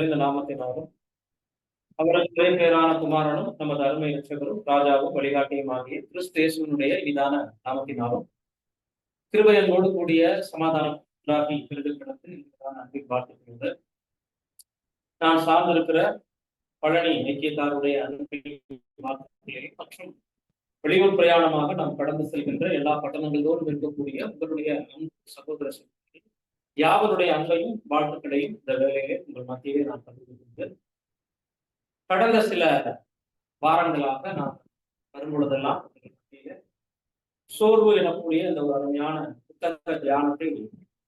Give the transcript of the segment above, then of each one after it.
இந்த நாமத்தினாலும் அவரது ஒரே பேரான குமாரனும் நமது அருமை ரட்சகரும் ராஜாவும் வழிகாட்டியும் ஆகிய கிறிஸ்தேசுவனுடைய இனிதான நாமத்தினாலும் கிருபையனோடு கூடிய சமாதானம் உண்டாகி பெருகிடத்து அன்பில் பார்த்துக்கிறது. நான் சார்ந்திருக்கிற பழனி ஐக்கியத்தாருடைய அன்பில் மற்றும் வெளியூர் பிரயாணமாக நாம் கடந்து செல்கின்ற எல்லா பட்டணங்களோடும் இருக்கக்கூடிய உங்களுடைய அன்பு சகோதர யாவருடைய அன்பையும் வாழ்த்துக்களையும் இந்த வேலையிலே உங்கள் மத்தியிலே நான் பகிர்ந்து கடந்த சில வாரங்களாக நாம் வரும்பொழுதெல்லாம் சோர்வு எனக்கூடிய இந்த ஒரு அருமையான புத்தக தியானத்தை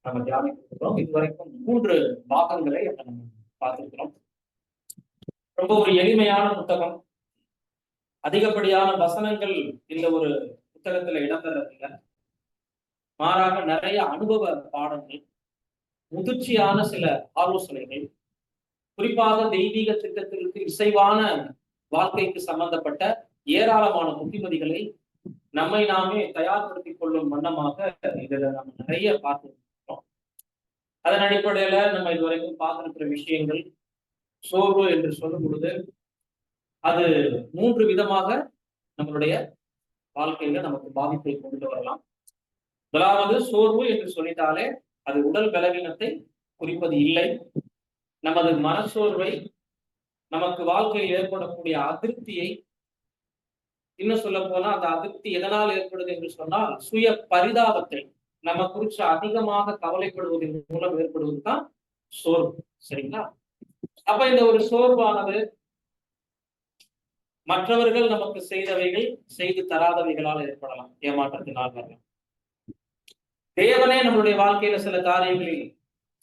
நம்ம தியானிக்கிறோம். இதுவரைக்கும் 3 பாகங்களை நம்ம பார்த்திருக்கிறோம். ரொம்ப ஒரு எளிமையான புத்தகம், அதிகப்படியான வசனங்கள் இந்த ஒரு புத்தகத்துல இடம்பெறவில்லை. மாறாக நிறைய அனுபவ பாடங்கள், முதிர்ச்சியான சில ஆலோசனைகள், குறிப்பாக தெய்வீக திட்டத்திற்கு இசைவான வாழ்க்கைக்கு சம்பந்தப்பட்ட ஏராளமான புத்திமதிகளை நம்மை நாமே தயார்படுத்திக் கொள்ளும் வண்ணமாக இதுல நம்ம நிறைய பார்த்துருக்கோம். அதன் அடிப்படையில நம்ம இதுவரைக்கும் பார்த்திருக்கிற விஷயங்கள், சோர்வு என்று சொல்லும் பொழுது அது 3 விதமாக நம்மளுடைய வாழ்க்கையில நமக்கு பாதிப்பை கொண்டு வரலாம். முதலாவது, சோர்வு என்று சொல்லிட்டாலே அது உடல் பலவீனத்தை குறிப்பது இல்லை. நமது மனச்சோர்வை, நமக்கு வாழ்க்கையில் ஏற்படக்கூடிய அதிருப்தியை, இன்னும் சொல்ல போனா அந்த அதிருப்தி எதனால் ஏற்படுது என்று சொன்னால் சுய பரிதாபத்தை, நம்ம குறித்து அதிகமாக கவலைப்படுவதன் மூலம் ஏற்படுவது தான் சோர்வு. சரிங்களா? அப்ப இந்த ஒரு சோர்வானது மற்றவர்கள் நமக்கு செய்தவைகள், செய்து தராதவைகளால் ஏற்படலாம், ஏமாற்றத்தினால் வரலாம். தேவனே நம்மளுடைய வாழ்க்கையில சில காரியங்களை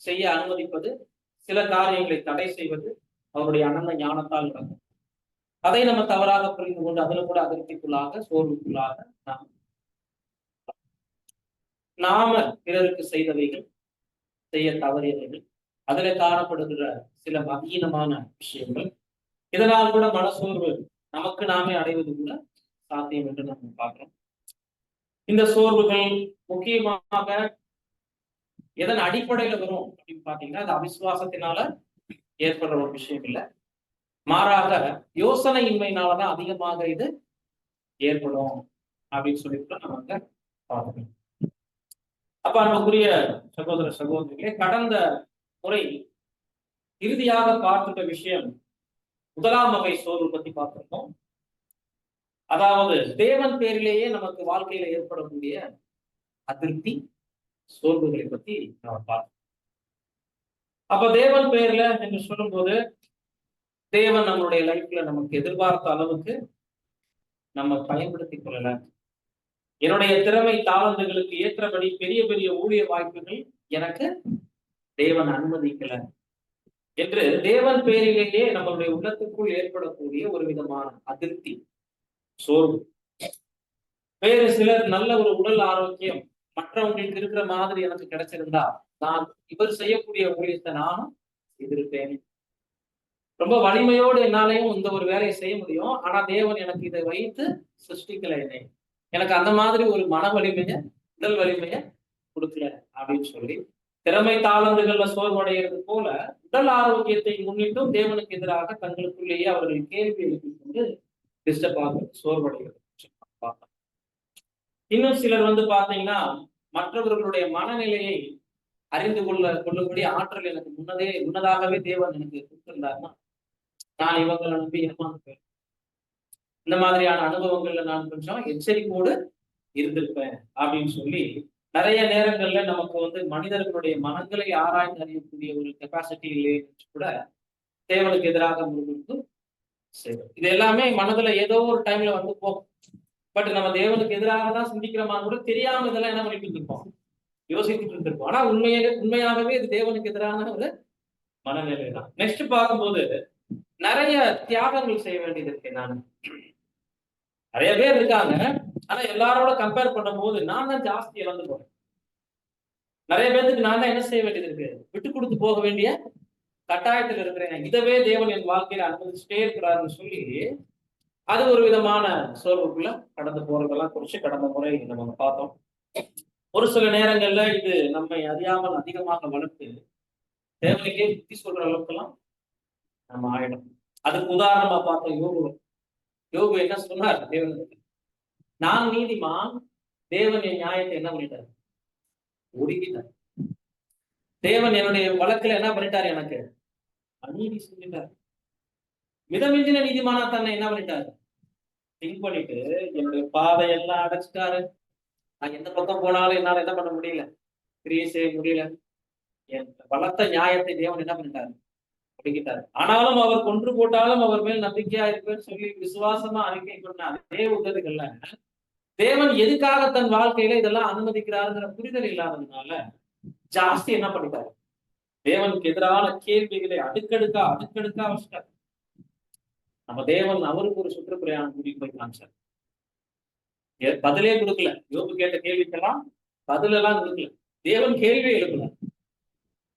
செய்ய அனுமதிப்பது, சில காரியங்களை தடை செய்வது அவருடைய அனந்த ஞானத்தால் நடக்கும். அதை நம்ம தவறாக புரிந்து கொண்டு அதுல கூட அதிருப்திக்குள்ளாக, சோர்வுக்குள்ளாக நாம பிறருக்கு செய்தவைகள், செய்ய தவறியவைகள், அதுல காணப்படுகிற சில பலவீனமான விஷயங்கள், இதனால் கூட மனசோர்வு நமக்கு நாமே அடைவது கூட சாத்தியம் என்று நம்ம பார்க்கிறோம். இந்த சோர்வுகள் முக்கியமாக எதன் அடிப்படையில வரும் அப்படின்னு பாத்தீங்கன்னா, அது அவிசுவாசத்தினால ஏற்படுற ஒரு விஷயம் இல்லை. மாறாக யோசனையின்மையினாலதான் அதிகமாக இது ஏற்படும் அப்படின்னு சொல்லிட்டு நம்ம அங்க பார்க்கணும். அப்ப அன்புக்குரிய சகோதர சகோதரிகளே, கடந்த முறை இறுதியாக பார்த்துட்ட விஷயம் முதலாம் வகை சோர்வு பத்தி பார்த்திருக்கோம். அதாவது தேவன் பேரிலேயே நமக்கு வாழ்க்கையில ஏற்படக்கூடிய அதிருப்தி, சோர்வுகளை பத்தி நம்ம பார்த்தோம். அப்ப தேவன் பேர்ல என்று சொல்லும் போது, தேவன் நம்மளுடைய லைஃப்ல நமக்கு எதிர்பார்த்த அளவுக்கு நம்ம பயன்படுத்திக் கொள்ளல. என்னுடைய திறமை தாளந்துகளுக்கு ஏற்றபடி பெரிய பெரிய ஊழிய வாய்ப்புகள் எனக்கு தேவன் அனுமதிக்கல என்று தேவன் பேரிலேயே நம்மளுடைய உள்ளத்துக்குள் ஏற்படக்கூடிய ஒரு விதமான அதிருப்தி, சோர்வு. வேறு சிலர் நல்ல ஒரு உடல் ஆரோக்கியம் மற்றவங்களுக்கு இருக்கிற மாதிரி எனக்கு கிடைச்சிருந்தா நான் இவர் செய்யக்கூடிய ஊழியத்தை நானும் செய்திருப்பேன். ரொம்ப வலிமையோடு என்னாலையும் இந்த ஒரு வேலையை செய்ய முடியும், ஆனா தேவன் எனக்கு இதை வைத்து சிருஷ்டிக்கல. என்னை எனக்கு அந்த மாதிரி ஒரு மன வலிமைய, உடல் வலிமைய கொடுக்கல அப்படின்னு சொல்லி திறமை தாளந்துகள்ல சோர்வடைகிறது போல உடல் ஆரோக்கியத்தை முன்னிட்டும் தேவனுக்கு எதிராக தங்களுக்குள்ளேயே அவர்கள் கேள்வி எழுப்பிக் கொண்டு டிஸ்டர்பாக சோர்வடைகிறது. இன்னும் சிலர் பாத்தீங்கன்னா, மற்றவர்களுடைய மனநிலையை அறிந்து கொள்ளும்படி ஆற்றல் எனக்கு முன்னதாகவே தேவன் எனக்கு கொடுத்திருந்தாருன்னா நான் இவங்களை நம்பி ஏமாந்து போயிருப்பேன். இந்த மாதிரியான அனுபவங்கள்ல நான் கொஞ்சம் எச்சரிக்கையோடு இருந்திருப்பேன் அப்படின்னு சொல்லி நிறைய நேரங்கள்ல நமக்கு மனிதர்களுடைய மனங்களை ஆராய்ந்து அறியக்கூடிய ஒரு கெப்பாசிட்டி இல்லையே கூட தேவனுக்கு எதிராக முழுமைக்கு செய்வோம். இது எல்லாமே மனதுல ஏதோ ஒரு டைம்ல போகும். பட் நம்ம தேவனுக்கு எதிராக தான் சிந்திக்கிறோமா கூட தெரியாம இதெல்லாம் என்ன பண்ணிட்டு இருந்திருப்போம், யோசித்துட்டு இருந்திருப்போம். ஆனா உண்மையாகவே இது தேவனுக்கு எதிரான ஒரு மனநிலை தான். நெக்ஸ்ட் பார்க்கும்போது நிறைய தியாகங்கள் செய்ய வேண்டியது இருக்கு. நான் நிறைய பேர் இருக்காங்க, ஆனா எல்லாரோட கம்பேர் பண்ணும் போது நான் தான் ஜாஸ்தி இழந்து போறேன். நிறைய பேருக்கு நான் தான் என்ன செய்ய வேண்டியது இருக்கு, விட்டு கொடுத்து போக வேண்டிய கட்டாயத்தில் இருக்கிறேன். இதவே தேவன் என் வாழ்க்கையில அனுமதிச்சுட்டே இருக்கிறாருன்னு சொல்லி அது ஒரு விதமான சோர்வுக்குள்ள கடந்து போறதெல்லாம் குறிச்சு கடந்த முறை நம்ம பார்த்தோம். ஒரு சில நேரங்கள்ல இது நம்மை அறியாமல் அதிகமாக வளர்த்து தேவனுக்கே புத்தி சொல்ற அளவுக்கெல்லாம் நம்ம ஆயிடும். அதுக்கு உதாரணமா பார்த்த யோகு. யோகு என்ன சொன்னார் தேவனுக்கு? நான் நீதிமான், தேவன் என் நியாயத்தை என்ன பண்ணிட்டார்? ஒடுக்கிட்டார். தேவன் என்னுடைய வழக்குல என்ன பண்ணிட்டாரு? எனக்கு அநீதி செஞ்சுட்டார். மிதமிஞ்சின நீதிமானா தன்னை என்ன பண்ணிட்டாரு? திங்க் பண்ணிட்டு என்னுடைய பாதையெல்லாம் அடைச்சிட்டாரு. நான் எந்த பக்கம் போனாலும் என்னால என்ன பண்ண முடியல, கிரியை செய்ய முடியல. என் பலத்த நியாயத்தை தேவன் என்ன பண்ணிட்டாரு? ஒடுக்கிட்டார். ஆனாலும் அவர் கொன்று போட்டாலும் அவர் மேல் நம்பிக்கையா இருப்பேன்னு சொல்லி விசுவாசமா அறிக்கை பண்ண அதே உதவிகள்ல தேவன் எதுக்காக தன் வாழ்க்கையில இதெல்லாம் அனுமதிக்கிறாருங்கிற புரிதல் இல்லாததுனால ஜாஸ்தி என்ன பண்ணிட்டாரு? தேவனுக்கு எதிரான கேள்விகளை அடுக்கடுக்கா அடுக்கடுக்கா வச்சுட்டார். நம்ம தேவன் அவருக்கு ஒரு சுற்றுப்பிரயாணம் கூட்டிட்டு போய் காமிச்சார். பதிலே கொடுக்கல. யோபு கேட்ட கேள்விக்கெல்லாம் பதில் எல்லாம் கொடுக்கல. தேவன் கேள்வி எழுப்பல.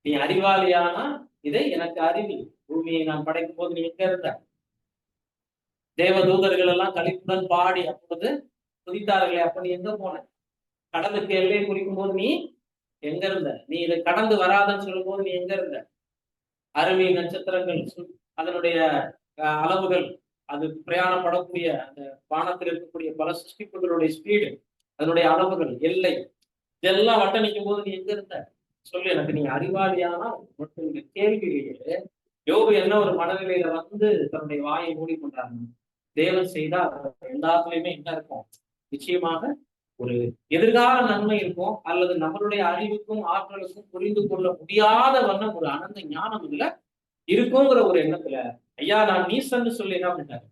நீ அறிவாளியானா இதை எனக்கு அறிவி. பூமியை நான் படைக்கும் போது நீ எங்க இருந்த? தேவ தூதர்கள் எல்லாம் களிப்புடன் பாடி அப்பொழுது துதித்தார்களே, அப்ப நீ எங்க போன? கடலுக்கு எல்லையை குறிக்கும் போது நீ எங்க இருந்த? நீ இதை கடந்து வராதன்னு சொல்லும் போது நீ எங்க இருந்த? அருவி, நட்சத்திரங்கள், அதனுடைய அளவுகள், அது பிரயாணப்படக்கூடிய அந்த வானத்தில் இருக்கக்கூடிய பல சிருஷ்டிப்புகளுடைய ஸ்பீடு, அதனுடைய அளவுகள், எல்லை, இதெல்லாம் வட்ட நிற்கும் போது நீ எங்க இருந்த? சொல்லு எனக்கு. நீ அறிவாளியானா உன்னுடைய கேள்வியிலேயே யோபு என்ன ஒரு மனநிலையில வந்து தன்னுடைய வாயை மூடிக்கொண்டாங்க. தேவன் செய்தா எல்லாத்துலயுமே என்ன இருக்கும்? நிச்சயமாக ஒரு எதிர்கால நன்மை இருக்கும், அல்லது நம்மளுடைய அறிவுக்கும் ஆற்றலுக்கும் புரிந்து கொள்ள முடியாத வண்ணம் ஒரு அனந்த ஞானம் இதுல இருக்குங்கிற ஒரு எண்ணத்துல ஐயா நான் நீசன்னு சொல்லி என்ன பண்ணிட்டாரு?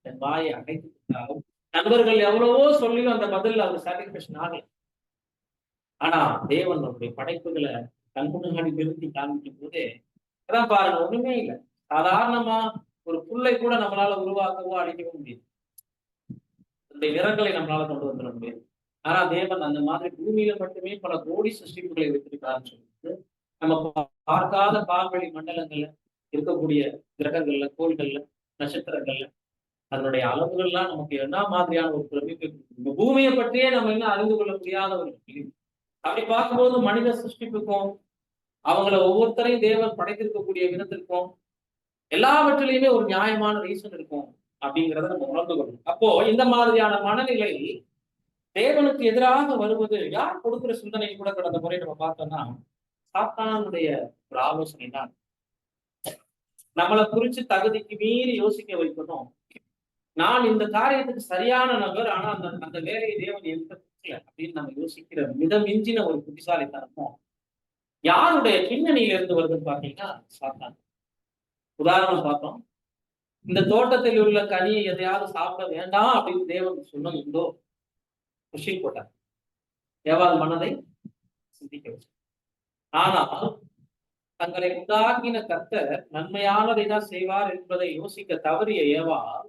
என் வாயை அடைத்து விட்டாலும் நண்பர்கள் எவ்வளவோ சொல்லியும் அந்த பதில் அவர் சாட்டிஸ்பேக்ஷன் ஆகல. ஆனா தேவன் நம்முடைய படைப்புகளை கண் முன்னாடி நிறுத்தி காண்பிக்கும் போதே அதான் பாருங்க, ஒண்ணுமே இல்லை. சாதாரணமா ஒரு புல்லை கூட நம்மளால உருவாக்கவோ அழிக்கவோ முடியாது. அந்த நிறங்களை நம்மளால கொண்டு வந்துட முடியாது. ஆனா தேவன் அந்த மாதிரி பூமியில மட்டுமே பல கோடி சிருஷ்டிப்புகளை வைத்திருக்காருன்னு சொல்லிட்டு நம்ம பார்க்காத பால்வெளி மண்டலங்கள்ல இருக்கக்கூடிய கிரகங்கள்ல, கோள்கள்ல, நட்சத்திரங்கள்ல அதனுடைய அளவுகள்லாம் நமக்கு என்ன மாதிரியான ஒரு பிரமிப்பை பூமியை பற்றியே நம்ம என்ன அறிந்து கொள்ள முடியாத ஒரு கேள்வி. அப்படி பார்க்கும்போது மனித சிருஷ்டிப்புக்கும் அவங்களை ஒவ்வொருத்தரையும் தேவன் படைத்திருக்கக்கூடிய விதத்திற்கும் எல்லாவற்றிலையுமே ஒரு நியாயமான ரீசன் இருக்கும் அப்படிங்கிறத நம்ம உணர்ந்து கொள்ளணும். அப்போ இந்த மாதிரியான மனநிலை தேவனுக்கு எதிராக வருவது யார் கொடுக்கிற சிந்தனை கூட கடந்த முறை நம்ம பார்த்தோம்னா சாத்தானுடைய ஒரு ஆலோசனை தான். நம்மளை குறிச்சு தகுதிக்கு மீறி யோசிக்க வைக்கணும். நான் இந்த காரியத்துக்கு சரியான நபர், ஆனா அந்த அந்த வேலையை தேவன் எந்த அப்படின்னு நம்ம யோசிக்கிற மிதமிஞ்சின ஒரு புத்திசாலித்தனமும் யாருடைய பின்னணியில இருந்து வருதுன்னு பாத்தீங்கன்னா சாத்தான். உதாரணம் பார்த்தோம், இந்த தோட்டத்தில் உள்ள கனியை எதையாவது சாப்பிட வேண்டாம் அப்படின்னு தேவன் சொன்னதுண்டோ? குஷில் போட்டார், ஏவாள் மனதை சிந்திக்க வச்சு. ஆனால் தங்களை உண்டாக்கின கர்த்தர் நன்மையானதை தான் செய்வார் என்பதை யோசிக்க தவறிய ஏவாள்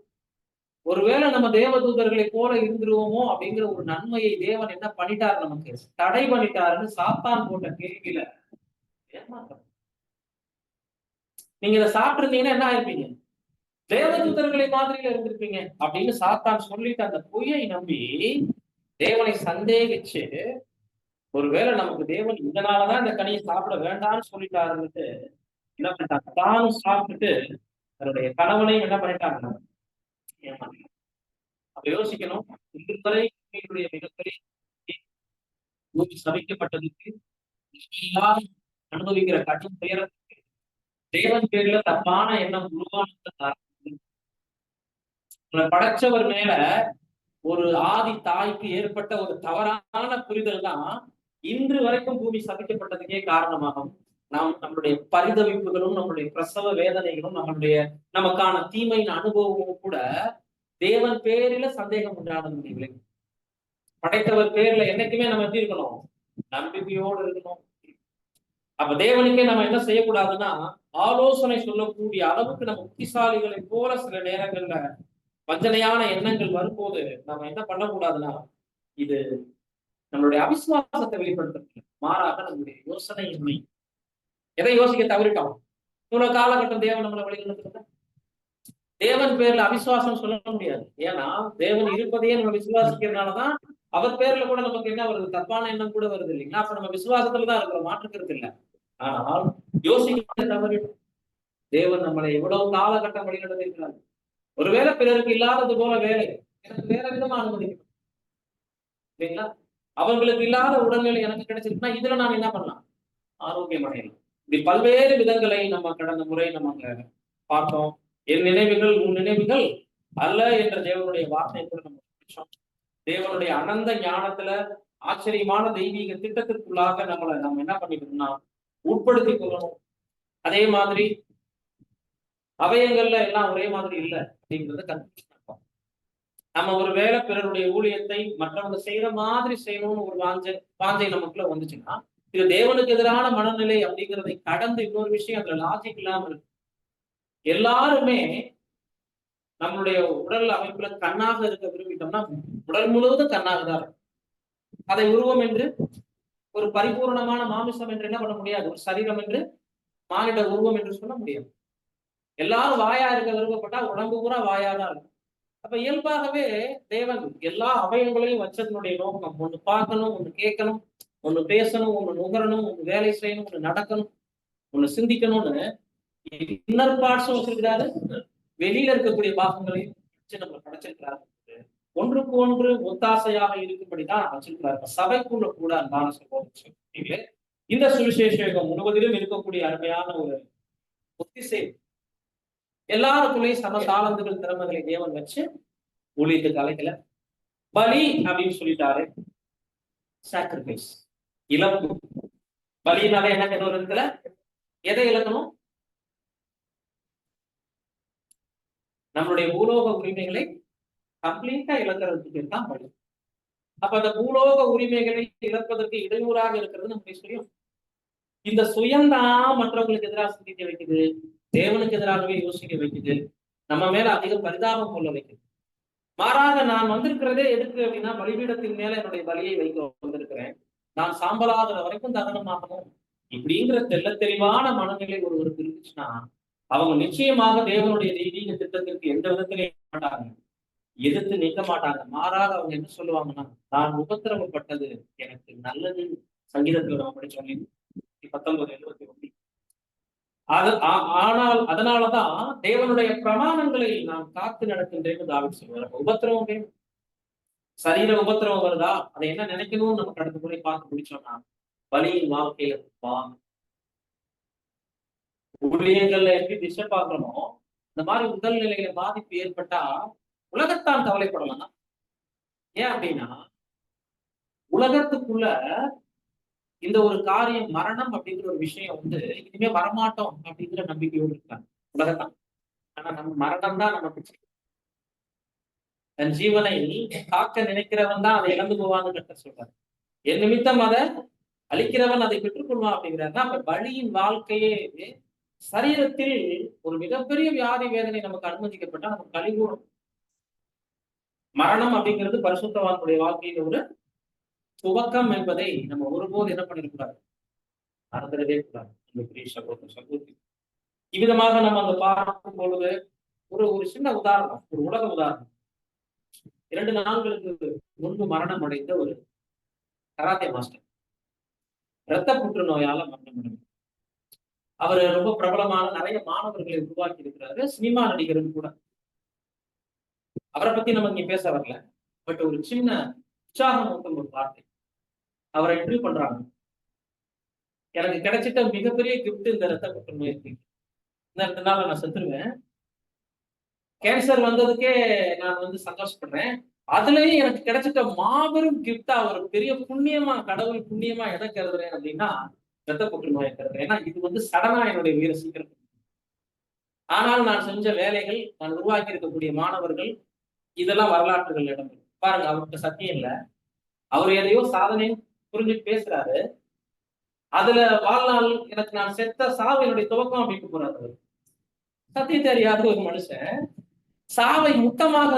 ஒருவேளை நம்ம தேவதூதர்களை போல இருந்துருவோமோ அப்படிங்கிற ஒரு நன்மையை தேவன் என்ன பண்ணிட்டாரு? நமக்கு தடை பண்ணிட்டாருன்னு சாத்தான் போட்ட கேள்வியில ஏமாற்றம். நீங்க இதை சாப்பிட்டிருந்தீங்கன்னா என்ன ஆயிருப்பீங்க? தேவதூதர்களை மாதிரியில இருந்திருப்பீங்க அப்படின்னு சாத்தான் சொல்லிட்டு அந்த பொய்யை நம்பி தேவனை சந்தேகிச்சு ஒருவேளை நமக்கு தேவன் இதனாலதான் இந்த கனியை சாப்பிட வேண்டாம்னு சொல்லிட்டாருன்னுட்டு என்ன பண்ணிட்டாங்க? தானும் சாப்பிட்டுட்டு தன்னுடைய கணவனையும் என்ன பண்ணிட்டாங்க? ஏமாற்ற. அப்ப யோசிக்கணும், இதுவரை மிகப்பெரிய பூமி சபிக்கப்பட்டதுக்கு அனுபவிக்கிற கடும் துயரத்துக்கு தேவன் பேர்ல தப்பான எண்ணம் உருவானது. படைச்சவர் மேல ஒரு ஆதி தாய்க்கு ஏற்பட்ட ஒரு தவறான புரிதல் தான் இன்று வரைக்கும் பூமி சபிக்கப்பட்டதுக்கே காரணமாகும். நாம் நம்மளுடைய பரிதவிப்புகளும் நம்மளுடைய பிரசவ வேதனைகளும் நமக்கான தீமையின் அனுபவமும் கூட தேவன் பேரில சந்தேகம் உண்டான முடியவில்லை. படைத்தவர் பேர்ல என்னைக்குமே நம்ம எப்படி இருக்கணும்? நம்பிக்கையோடு இருக்கணும். அப்ப தேவனுக்கே நம்ம என்ன செய்யக்கூடாதுன்னா ஆலோசனை சொல்லக்கூடிய அளவுக்கு நம்ம புத்திசாலிகளை போல சில நேரங்கள்ல வஞ்சனையான எண்ணங்கள் வரும்போது நம்ம என்ன பண்ணக்கூடாதுன்னா இது நம்மளுடைய அவிசுவாசத்தை வெளிப்படுத்த மாறாக நம்முடைய யோசனையின்மை. எதை யோசிக்க தவறிட்டோம்? இவ்வளவு காலகட்டம் தேவன் நம்மளை வழிநடத்துறத தேவன் பேர்ல அவிசுவாசம் சொல்ல முடியாது. ஏன்னா தேவன் இருப்பதையே நம்ம விசுவாசிக்கிறதுனாலதான் அவர் பேர்ல கூட நமக்கு என்ன வருது? தப்பான எண்ணம் கூட வருது இல்லைங்களா? அப்ப நம்ம விசுவாசத்துலதான் இருக்கிறோம், மாற்றுக்கிறது இல்லை. ஆனால் யோசிக்க தவறிடும். தேவன் நம்மளை எவ்வளவு காலகட்டம் வழிநடத்திருக்கிறார். ஒருவேளை பிறருக்கு இல்லாதது போல வேலை எனக்கு வேற விதமா அனுமதிக்கணும் இல்லைங்களா? அவர்களுக்கு இல்லாத உடல்நிலை எனக்கு கிடைச்சிருக்குன்னா இதுல நான் என்ன பண்ணலாம்? ஆரோக்கியம் அடையலாம். இப்படி பல்வேறு விதங்களை நம்ம கடந்த முறை நம்ம அங்க பார்த்தோம். என் நினைவுகள் உன் நினைவுகள் அல்ல என்ற தேவனுடைய வார்த்தை கூட நம்ம படிச்சோம். தேவனுடைய அனந்த ஞானத்துல ஆச்சரியமான தெய்வீக திட்டத்திற்குள்ளாக நம்ம என்ன பண்ணிக்கணும்னா உட்படுத்திக் கொள்ளணும். அதே மாதிரி அவயங்கள்ல எல்லாம் ஒரே மாதிரி இல்லை அப்படிங்கறத கன்ஃபியூஷன் இருக்கும். நம்ம ஒரு வேலை பிறருடைய ஊழியத்தை மற்றவங்க செய்யற மாதிரி செய்யணும்னு ஒரு வாஞ்சை நமக்குள்ள வந்துச்சுன்னா இது தேவனுக்கு எதிரான மனநிலை அப்படிங்கிறதை கடந்து இன்னொரு விஷயம் அதுல லாஜிக் இல்லாம இருக்கு. எல்லாருமே நம்மளுடைய உடல் அமைப்புல கண்ணாக இருக்க விரும்பிட்டோம்னா உடல் முழுவதும் கண்ணாக தான் இருக்கும். அதை உருவம் என்று ஒரு பரிபூர்ணமான மாமிசம் என்று என்ன பண்ண முடியாது. ஒரு சரீரம் என்று மானிட உருவம் என்று சொல்ல முடியாது. எல்லாரும் வாயா இருக்க விரும்பப்பட்டா உடம்பு பூரா வாயா தான் இருக்கும். அப்ப இயல்பாகவே தேவன் எல்லா அவயங்களையும் வச்சதனுடைய நோக்கம் ஒண்ணு பார்க்கணும், ஒண்ணு கேட்கணும், ஒண்ணு பேசணும், ஒண்ணு நுகரணும், ஒண்ணு வேலை செய்யணும், ஒண்ணு நடக்கணும், ஒண்ணு சிந்திக்கணும்னு இன்னர் பார்ட்ஸும் வச்சிருக்கிறாரு. வெளியில இருக்கக்கூடிய பாகங்களையும் வச்சு நம்ம படைச்சிருக்கிறாரு. ஒன்றுக்கு ஒன்று ஒத்தாசையாக இருக்கும்படிதான் வச்சிருக்கிறார். சபைக்குள்ள கூட அன்பான சகோதரர்களே, இந்த சுவிசேஷம் முழுவதிலும் இருக்கக்கூடிய அருமையான ஒரு ஒத்திசைவு. எல்லாருக்குள்ளேயும் சம தாளந்துகள் திறமைகளை தேவன் வச்சு ஊழியத்துக்கு அழைக்கல. பலி அப்படின்னு சொல்லிட்டாரு. சாக்ரிஃபைஸ், இழப்பு. பலினால என்ன ஒரு இடத்துல எதை இழக்கணும்? நம்மளுடைய பூலோக உரிமைகளை கம்ப்ளீட்டா இழக்கிறதுக்கு தான் பலி. அப்ப அந்த பூலோக உரிமைகளை இழப்பதற்கு இடையூறாக இருக்கிறது நம்முடைய சுயம். இந்த சுயம்தான் மற்றவங்களுக்கு எதிராக சிந்திக்க வைக்குது, தேவனுக்கு எதிராகவே யோசிக்க வைக்குது, நம்ம மேல அதிக பரிதாபம் கொள்ள வைக்குது. மாறாக நான் வந்திருக்கிறதே எதுக்கு அப்படின்னா பலிபீடத்தின் மேல என்னுடைய பலியை வைக்க வந்திருக்கிறேன், நான் சாம்பலாகிற வரைக்கும் தகனமாகணும் இப்படிங்கிற தெள்ள தெளிவான மனநிலை ஒருவருக்கு இருந்துச்சுன்னா அவங்க நிச்சயமாக தேவனுடைய தெய்வீக திட்டத்திற்கு எந்த விதத்திலையும் மாட்டாங்க, எதிர்த்து நிற்க மாட்டாங்க. மாறாக அவங்க என்ன சொல்லுவாங்கன்னா நான் உபத்திரவப்பட்டது எனக்கு நல்லது. சங்கீதத்துல நம்ம படிச்சோம் 19:71. ஆனால் அதனாலதான் தேவனுடைய பிரமாணங்களை நான் காத்து நடக்கின்றேன்னு தாவீது சொல்வார். உபத்திரவம் வேணும், சரீர உபத்திரவம் வருதா அதை என்ன நினைக்கணும்னு நம்ம கடந்த முறை பார்த்து முடிச்சோம்னா பலியின் வாழ்க்கையில ஊழியங்கள்ல எப்படி திசை பார்க்கணுமோ இந்த மாதிரி உடல்நிலையில பாதிப்பு ஏற்பட்டா உலகத்தான் கவலைப்படலாம். ஏன் அப்படின்னா உலகத்துக்குள்ள இந்த ஒரு காரியம் மரணம் அப்படிங்கிற ஒரு விஷயம் வந்து இனிமே வரமாட்டோம் அப்படிங்கிற நம்பிக்கையோடு இருக்காங்க உலகத்தான். ஆனா நம்ம மரணம் தான் நமக்கு தன் ஜீவனை காக்க நினைக்கிறவன் தான் அதை இழந்து போவான்னு கர்த்தர் சொல்றாரு. என் நிமித்தம் அதை அழிக்கிறவன் அதை பெற்றுக்கொள்வான் அப்படிங்கிறாருன்னா அப்ப பலியின் வாழ்க்கையே சரீரத்தில் ஒரு மிகப்பெரிய வியாதி வேதனை நமக்கு அனுமதிக்கப்பட்டா நமக்கு கழிவுறும். மரணம் அப்படிங்கிறது பரிசுத்தவானுடைய வாழ்க்கையில ஒரு துவக்கம் என்பதை நம்ம ஒருபோது என்ன பண்ணிடக்கூடாது, மறந்துடவே கூடாது. சகோதரி இவ்விதமாக நம்ம அங்க பார்க்கும் பொழுது ஒரு ஒரு சின்ன உதாரணம், ஒரு உலக உதாரணம். 2 நாட்களுக்கு முன்பு மரணம் அடைந்த ஒரு கராத்தே மாஸ்டர் இரத்த புற்றுநோயால மரணம் அடைந்தார். அவர் ரொம்ப பிரபலமான நிறைய மாணவர்களை உருவாக்கி இருக்கிறாரு, சினிமா நடிகரும் கூட. அவரை பத்தி நம்ம இங்க பேச வரல, பட் ஒரு சின்ன உற்சாகம் ஊட்டும் ஒரு வார்த்தை. அவரை இன்டர்வியூ பண்றாங்க. எனக்கு கிடைச்சிட்ட மிகப்பெரிய கிஃப்ட் இந்த இரத்த புற்றுநோய் இருக்கு, இந்த 2 நாள் நான் செத்துருவேன், கேன்சர் வந்ததுக்கே நான் வந்து சந்தோஷப்படுறேன், அதுலயும் எனக்கு கிடைச்சிட்ட மாபெரும் கிஃப்டா ஒரு பெரிய புண்ணியமா, கடவுள் புண்ணியமா எதை கருதுறேன் அப்படின்னா இரத்த புற்றுநோயை கருதுறேன். ஏன்னா இது வந்து சடனா என்னுடைய உயிரை சீக்கிரம். ஆனால் நான் செஞ்ச வேலைகள், நான் உருவாக்கி இருக்கக்கூடிய மாணவர்கள், இதெல்லாம் வரலாற்றுகள் இடம் பாருங்க. அவர்கிட்ட சத்தியம் இல்லை, அவர் எதையோ சாதனை புரிஞ்சுட்டு பேசுறாரு. அதுல வாழ்நாள் எனக்கு நான் செத்த சாவு என்னுடைய துவக்கம் அப்படின்னு போறாரு. சத்தியத்தை அறியாத ஒரு மனுஷன் சாவை முத்தமாக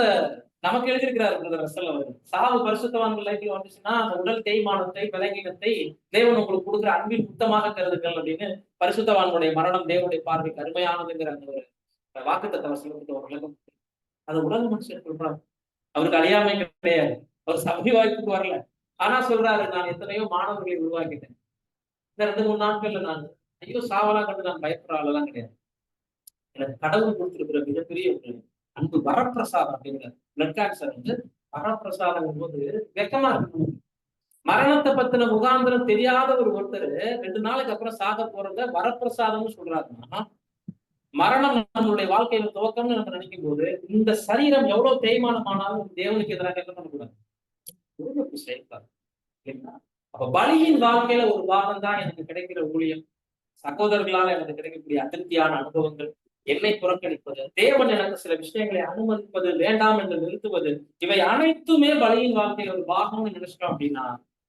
நமக்கு எழுதியிருக்கிறார். சாவு பரிசுத்தவான்கள் லைஃப்ல வந்துச்சுன்னா அந்த உடல் தேய்மானத்தை, பலகீனத்தை தேவன் உங்களுக்கு கொடுக்குற அன்பின் முத்தமாக கருதுங்கள் அப்படின்னு பரிசுத்தவான்களுடைய மரணம் தேவனுடைய பார்வைக்கு அருமையானதுங்கிற அந்த ஒரு வாக்குத்தத்த வசனத்துக்கு ஒரு விளக்கம். அது உலக மனுஷன் சொல்றாரு. அவருக்கு அறியாமை கிடையாது, அவர் சபை வாய்ப்புக்கு வரல. ஆனா சொல்றாரு நான் எத்தனையோ மாணவர்களை உருவாக்கிட்டேன். இந்த 2-3 நாட்கள்ல நான் ஐயோ சாவலாம் கண்டு நான் பயப்படுற ஆளெல்லாம் கிடையாது. எனக்கு கடவுள் கொடுத்திருக்கிற மிகப்பெரிய ஒரு அன்பு வரப்பிரசாதம் அப்படிங்கிற பிளட் கேன்சர் வந்து வரப்பிரசாதம் போது வெக்கமா இருக்கு. மரணத்தை பத்தின முகாந்திரம் தெரியாத ஒருத்தர் 2 நாளைக்கு அப்புறம் சாக போறத வரப்பிரசாதம்னு சொல்றாருன்னா, மரணம் நம்மளுடைய வாழ்க்கையில துவக்கம்னு நம்ம நினைக்கும் போது இந்த சரீரம் எவ்வளவு தேய்மானமானாலும் தேவனுக்கு எதிராக என்ன பண்ணக்கூடாது, செயல்பாடு. அப்ப பலியின் வாழ்க்கையில ஒரு பாகம் தான் எனக்கு கிடைக்கிற ஊழியம், சகோதரர்களால் எனக்கு கிடைக்கக்கூடிய அதிருப்தியான அனுபவங்கள், என்னை புறக்கணிப்பது, தேவன் எனக்கு சில விஷயங்களை அனுமதிப்பது, வேண்டாம் என்று நிறுத்துவது, இவை அனைத்துமே பலியின் வாழ்க்கையில ஒரு பாகம்னு நினைச்சிட்டோம் அப்படின்னா,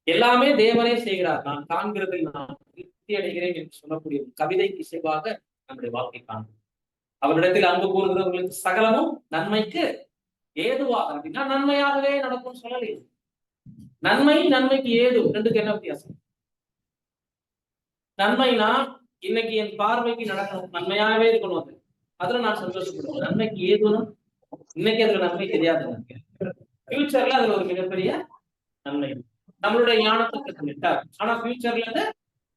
எல்லாமே தேவனே செய்கிறார், நான் காண்கிறதில் நான் திருப்தி அடைகிறேன் என்று சொல்லக்கூடிய ஒரு கவிதைக்கு இசைவாக நம்முடைய வாழ்க்கை காணும். அவரிடத்தில் அன்பு கூறுகிறவர்களுக்கு சகலமும் நன்மைக்கு ஏதுவாக அப்படின்னா நன்மையாகவே நடக்கும் சொல்லலையே. நன்மை நன்மைக்கு ஏது ரெண்டுக்கு என்ன வித்தியாசம்? நன்மைனா இன்னைக்கு என் பார்வைக்கு நடக்கணும், நன்மையாகவே இருக்கணும், அது அதுல நான் சந்தோஷப்படுவேன். நன்மைக்கு ஏதுன்னா இன்னைக்கு அதுல நன்மை தெரியாது, ஃபியூச்சர்ல அதுல ஒரு மிகப்பெரிய நன்மை நம்மளுடைய ஞானத்துக்கு நிட்டார், ஆனா ஃபியூச்சர்ல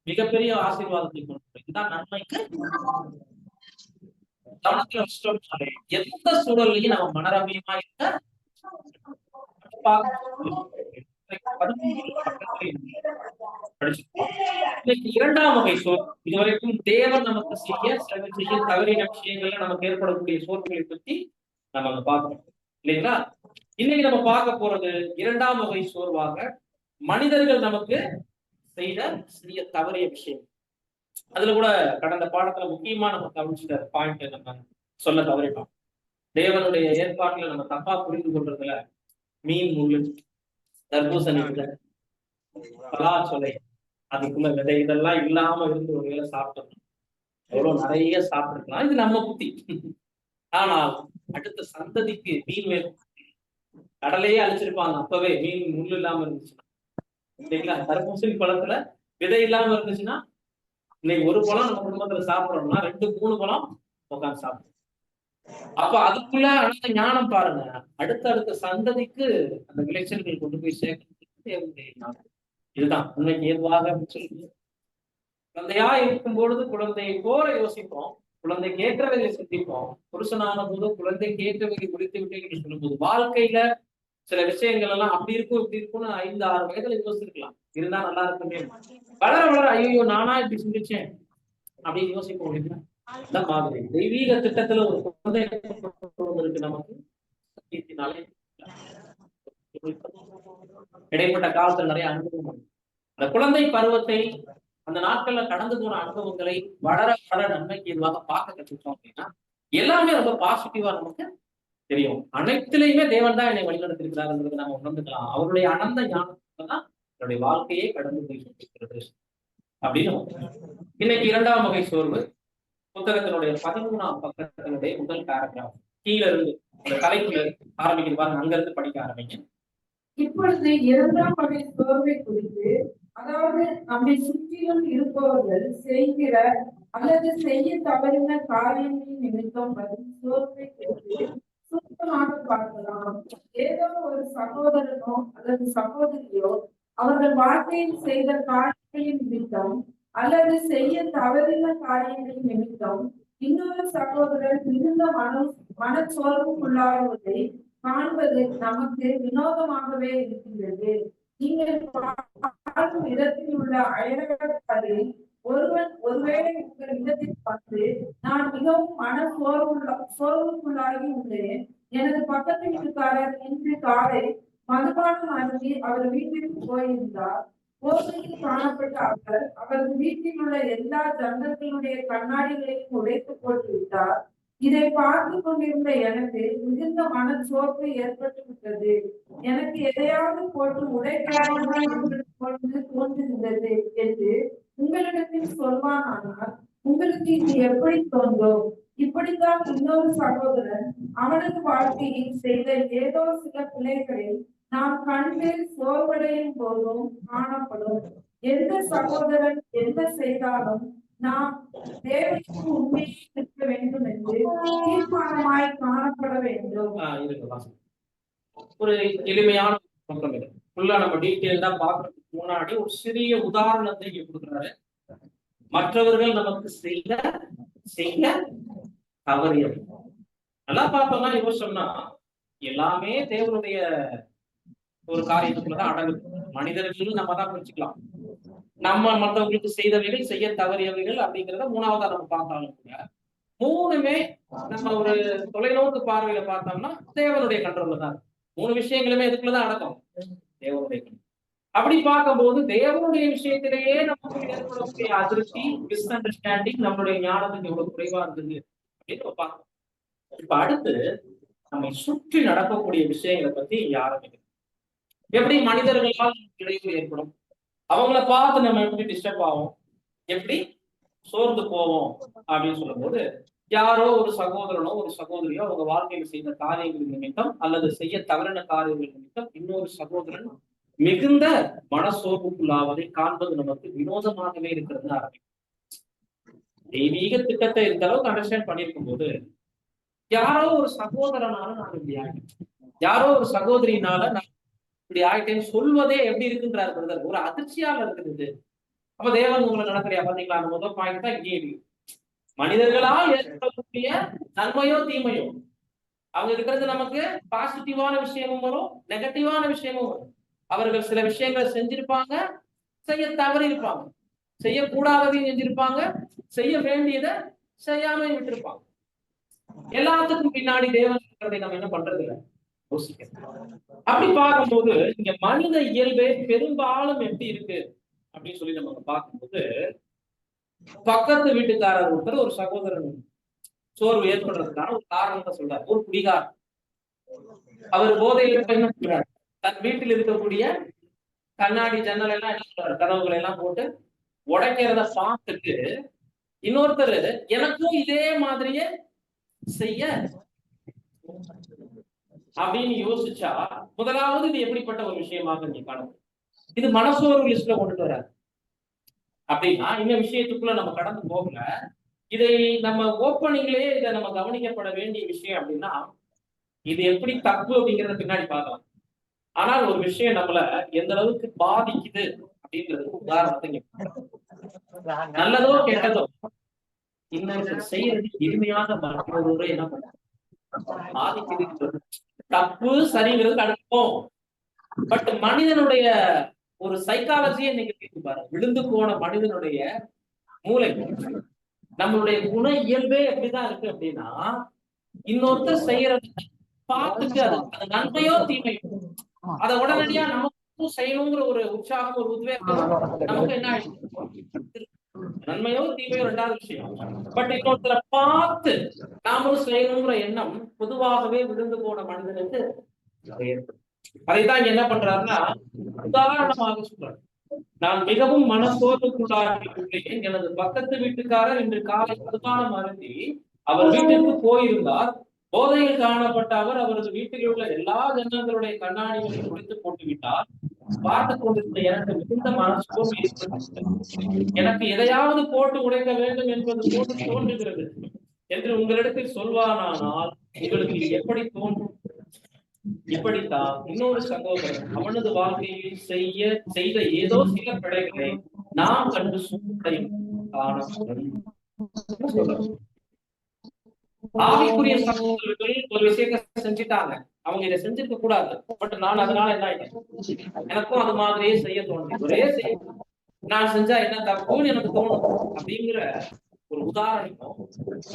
மிகப்பெரிய ஆசீர்வாதத்தை கொண்டு இதுதான் நன்மைக்கு கவனத்துல வச்சுட்டோம். எந்த சூழலையும் நம்ம மனரமியமா இருக்க இரண்டாம் வகை சோர். இதுவரைக்கும் தேவன் நமக்கு செய்ய தவறின விஷயங்கள்ல நமக்கு ஏற்படக்கூடிய சோர்வுகளை பத்தி நம்ம பார்க்கணும் இல்லைங்களா? இன்னைக்கு நம்ம பார்க்க போறது இரண்டாம் வகை சோர்வாக மனிதர்கள் நமக்கு செய்த சிறிய தவறிய விஷயம். அதுல கூட கடந்த பாடத்துல முக்கியமா நம்ம கவனிச்சுட்ட பாயிண்ட் நம்ம சொல்ல தவறிட்டோம். தேவனுடைய ஏற்பாட்டுல நம்ம தப்பா புரிந்து கொள்றதுல மீன் முள்ளு, தர்பூசணி விதை, பலாச்சொலை, அதுக்குள்ள விதை இதெல்லாம் இல்லாம இருந்து ஒரு வேளை சாப்பிட்டோம், எவ்வளவு நிறைய சாப்பிட்டுருக்கலாம், இது நம்ம புத்தி. ஆனால் அடுத்த சந்ததிக்கு மீன் வேணும், கடலையே அழிச்சிருப்பாங்க அப்பவே மீன் முள்ளு இல்லாம இருந்துச்சுன்னா இல்லைங்களா? தர்பூசணி பழத்துல விதை இல்லாம இருந்துச்சுன்னா இன்னைக்கு ஒரு பழம் நம்ம குடும்பத்துல சாப்பிடறோம்னா 2-3 பழம் உட்காந்து சாப்பிடும். அப்ப அதுக்குள்ள அடுத்த ஞானம் பாருங்க, அடுத்த சந்ததிக்கு அந்த விளைச்சல்கள் கொண்டு போய் சேர்க்கறதுக்கு ஞானம். இதுதான் உண்மைக்கு ஏதுவாக சொல்லி குழந்தையா இருக்கும் பொழுது குழந்தையை போல யோசிப்போம், குழந்தை கேட்டவதை சிந்திப்போம். புருஷனான போது குழந்தை கேட்டவதை முடித்து விட்டேன் என்று சொல்லும் போது வாழ்க்கையில சில விஷயங்கள் எல்லாம் அப்படி இருக்கும் இப்படி இருக்கும்னு 5-6 வயதுல யோசிச்சிருக்கலாம், இருந்தா நல்லா இருக்குமே. வளர வளர ஐயோ நானா இப்படி சிந்திச்சேன் அப்படின்னு யோசிப்போம். இந்த மாதிரி தெய்வீக திட்டத்துல ஒரு குழந்தை நமக்கு இடைப்பட்ட காலத்துல நிறைய அனுபவம், அந்த குழந்தை பருவத்தை அந்த நாட்கள்ல கடந்து போன அனுபவங்களை வளர வளர நன்மைக்கு எதுவாக பார்க்க கற்றுக்கிட்டோம் அப்படின்னா எல்லாமே ரொம்ப பாசிட்டிவா நமக்கு தெரியும். அனைத்திலையுமே தேவன் தான் என்னை வழிநடத்திருக்கிறார் நாம உணர்ந்துக்கலாம். அவருடைய அனந்த ஞானத்துல தான் என்னுடைய வாழ்க்கையே கடந்து போய் கொண்டிருக்கிறது அப்படின்னு. இன்னைக்கு இரண்டாம் வகை சோர்வு புத்தகத்தினுடைய 13ஆம் பக்கத்தினுடைய முதல் பேராகிராஃப் கீழ இருந்து அந்த தலைப்புல ஆரம்பிக்கிறது பாருங்க, அங்க இருந்து படிக்க ஆரம்பிங்க. இப்பொழுது இரண்டாம் வகை சோர்வை குறித்து, அதாவது நம்மை சுற்றிலும் இருப்பவர்கள் செய்கிற அல்லது செய்ய தவறின காரியங்களின் நிமித்தம் வரும் சோர்வை குறித்து சுத்தமாக பார்க்கலாம். ஏதோ ஒரு சகோதரனோ அல்லது சகோதரியோ அவர்கள் வாழ்க்கையில் செய்த காரியங்களின் நிமித்தம் அல்லது செய்ய தவறின காரியங்களின் நிமித்தம் இன்னொரு சகோதரர் மிகுந்த மனச்சோர்வுக்குள்ளாகுவதை காண்பது நமக்கு வினோதமாகவே இருக்கின்றது. நீங்கள் பார்க்கும் இடத்தில் உள்ள அயலகக்காரில் ஒருவேளை உங்கள் இடத்தில் பார்த்து நான் மிகவும் சோர்வுக்குள்ளாகி உள்ளேன், எனது பக்கத்து வீட்டுக்காரர் இன்று காலை மதுபானம் அருந்தி அவர் வீட்டிற்கு போயிருந்தார். போதையில் காணப்பட்ட அவர் அவரது வீட்டில் உள்ள எல்லா ஜன்னல்களுடைய கண்ணாடிகளையும் உடைத்து போட்டு விட்டார். இதை பார்த்து கொண்டிருந்த எனக்கு மிகுந்த மனச்சோர்வு ஏற்பட்டு விட்டது. எனக்கு எதையாவது போட்டு உடைக்காமல் தோன்றுகின்றது என்று உங்களிடத்தில் சொல்வானால் உங்களுக்கு இது எப்படி தோன்றும்? இப்படித்தான் இன்னொரு சகோதரன் அவனது வாழ்க்கையில் செய்த ஏதோ சில பிழைகளை நாம் கண்டு சோர்வடையும் போதும் காணப்படும். எந்த சகோதரன் என்ன செய்தாலும் நாம் தேவனுக்கு உண்மையை இருக்க வேண்டும் என்று தீர்மானமாய் காணப்பட வேண்டும். ஒரு எளிமையான நம்ம டீட்டெயில் தான் பார்க்கறதுக்கு முன்னாடி ஒரு சிறிய உதாரணத்தை கொடுக்குறாரு. மற்றவர்கள் நமக்கு செய்ய தவறியவை. நல்லா பார்த்தோம்னா யோசிச்சோம்னா எல்லாமே தேவனுடைய ஒரு காரியத்துக்குள்ளதான் அடங்குது. மனிதர்களும் நம்ம தான் புரிச்சுக்கலாம். நம்ம மற்றவங்களுக்கு செய்தவைகள், செய்ய தவறியவைகள் அப்படிங்கிறத மூணாவதா நம்ம பார்த்தாலும் கூட மூணுமே நம்ம ஒரு தொலைநோக்கு பார்வையில பார்த்தோம்னா தேவனுடைய கண்ட்ரோல்ல தான் இருக்கு. மூணு விஷயங்களுமே எதுக்குள்ளதான் அடக்கம்? தேவனுடைய control. அப்படி பார்க்கும்போது தேவனுடைய விஷயத்திலேயே நமக்கு ஏற்படக்கூடிய அதிருப்தி, மிஸ் அண்டர்ஸ்டாண்டிங் நம்மளுடைய ஞானத்துக்கு எவ்வளவு குறைவா இருந்தது அப்படின்னு நம்ம பார்க்கணும். இப்ப அடுத்து நம்மை சுற்றி நடக்கக்கூடிய விஷயங்களை பத்தி இங்க ஆரம்பிக்கணும். எப்படி மனிதர்களால் இடையூறு ஏற்படும், அவங்கள பார்த்து நம்ம எப்படி டிஸ்டர்ப் ஆகும், எப்படி சோர்ந்து போவோம் அப்படின்னு சொல்லும் போது யாரோ ஒரு சகோதரனோ ஒரு சகோதரியோ அவங்க வாழ்க்கையில் செய்த காரியங்கள் நிமித்தம் அல்லது செய்ய தவறின காரியங்கள் நிமித்தம் இன்னொரு சகோதரன் மிகுந்த மனசோர்வுக்குள்ளாவதை காண்பது நமக்கு வினோதமாகவே இருக்கிறது ஆரம்பிக்கும். தெய்வீக திட்டத்தை இந்த அளவுக்கு அண்டர்ஸ்டாண்ட் பண்ணிருக்கும் போது யாரோ ஒரு சகோதரனால நான் இப்படி ஆகிட்டேன், யாரோ ஒரு சகோதரினால நான் இப்படி ஆயிட்டேன்னு சொல்வதே எப்படி இருக்குன்றாரு பிரதர். ஒரு அதிர்ச்சியாக இருக்குது. அப்ப தேவன் உங்களை நடக்கிறியா பாத்தீங்களா? அந்த முதல் பாயிண்ட் தான் இங்கே இருக்கு. மனிதர்களால் ஏற்படக்கூடிய நன்மையோ தீமையோ அவங்க இருக்கிறது நமக்கு பாசிட்டிவான விஷயமும் வரும், நெகட்டிவான விஷயமும் வரும். அவர்கள் சில விஷயங்களை செஞ்சிருப்பாங்க, செய்ய தவறி இருப்பாங்க, செய்யக்கூடாததையும் செஞ்சிருப்பாங்க, செய்ய வேண்டியதை செய்யாம விட்டுருப்பாங்க. எல்லாத்துக்கும் பின்னாடி தேவன் இருக்கிறதை நம்ம என்ன பண்றது இல்லை, யோசிக்கிறோம். அப்படி பார்க்கும்போது இங்க மனித இயல்பே பெரும்பாலும் எப்படி இருக்கு அப்படின்னு சொல்லி நம்ம பார்க்கும்போது, பக்கத்து வீட்டுக்காரர் ஒருத்தர் ஒரு சகோதரன் சோர்வு ஏற்படுறதுக்கான ஒரு காரணத்தை சொல்றாரு. ஒரு குடிகாரர் அவர் போதையில என்ன பண்றாரு, தன் வீட்டில் இருக்கக்கூடிய கண்ணாடி ஜன்னல் எல்லாம் என்ன பண்றாரு, கதவுகளை எல்லாம் போட்டு உடைக்கிறத பார்த்துட்டு இன்னொருத்தர் எனக்கும் இதே மாதிரியே செய்ய அப்படின்னு யோசிச்சா முதலாவது இது எப்படிப்பட்ட ஒரு விஷயமாக நீ காணும். இது மனசோர்வு லிஸ்ட்ல கொண்டுட்டு வராது. அப்படின்னா இந்த விஷயத்துக்குள்ள நம்ம கடந்து போகல. இதை நம்ம ஓப்பனிங்லயே இதை நம்ம கவனிக்கப்பட வேண்டிய விஷயம் அப்படின்னா இது எப்படி தப்பு அப்படிங்கறத பின்னாடி பார்க்கலாம். ஆனால் ஒரு விஷயம் நம்மள எந்த அளவுக்கு பாதிக்குது அப்படின்றது உதாரணத்தை நல்லதோ கெட்டதோ இன்னொருத்தர் செய்யறது எளிமையாக மற்றொரு என்ன பண்ண பாதிக்குது. தப்பு சரிங்கிறது அடுப்போம். பட் மனிதனுடைய ஒரு சைக்காலஜியை இன்னைக்கு பாரு, விழுந்து போன மனிதனுடைய மூளை நம்மளுடைய குண இயல்பே எப்படிதான் இருக்கு அப்படின்னா இன்னொருத்தர் செய்யறது பார்த்துட்டு அது நன்மையோ தீமையோ அதை உடனடியா நமக்கும் செய்யணுங்கிற ஒரு உற்சாகம், ஒரு உத்வேகம் நமக்கு என்ன ஆயிடுச்சு, நன்மையோ தீமையோ ரெண்டாவது விஷயம். பட் இன்னொருத்தரை பார்த்து நாமளும் செய்யணுங்கிற எண்ணம் பொதுவாகவே விழுந்து போன மனிதனுக்கு ஏற்படும். அதைதான் என்ன பண்றாருன்னா உதாரணமாக சொல்றாரு. நான் மிகவும் மனசோர்வுக்குள்ளாகியுள்ளேன். எனது பக்கத்து வீட்டுக்காரர் இன்று காலை மதுபானம் அருந்தி அவர் வீட்டிற்கு போயிருந்தார். போதையில் காணப்பட்ட அவர் அவரது வீட்டில் உள்ள எல்லா ஜன்னல்களுடைய கண்ணாடிகளையும் உடைத்து போட்டு விட்டார். பார்த்துக் கொண்டிருந்த எனக்கு மிகுந்த மனசோர்வு ஏற்பட்டது. எனக்கு எதையாவது போட்டு உடைக்க வேண்டும் என்பது போட்டு தோன்றுகிறது என்று உங்களிடத்தில் சொல்வானானால் உங்களுக்கு இது எப்படி தோன்றும்? இப்படித்தான் இன்னொரு சகோதரன் அவனது வாழ்க்கையில் செய்த ஏதோ சில பிழைகளை நாம் கண்டு சூழ்நிலையும் காணப்படும். ஆவிக்குரிய சகோதரர்கள் ஒரு விஷயத்தை செஞ்சுட்டாங்க, அவங்க இதை செஞ்சிருக்க கூடாது. பட் நான் அதனால என்ன ஆயிட்டேன், எனக்கும் அது மாதிரியே செய்ய தோணுது. ஒரே செய்ய நான் செஞ்சா என்ன தப்புன்னு எனக்கு தோணும் அப்படிங்கிற ஒரு உதாரணம்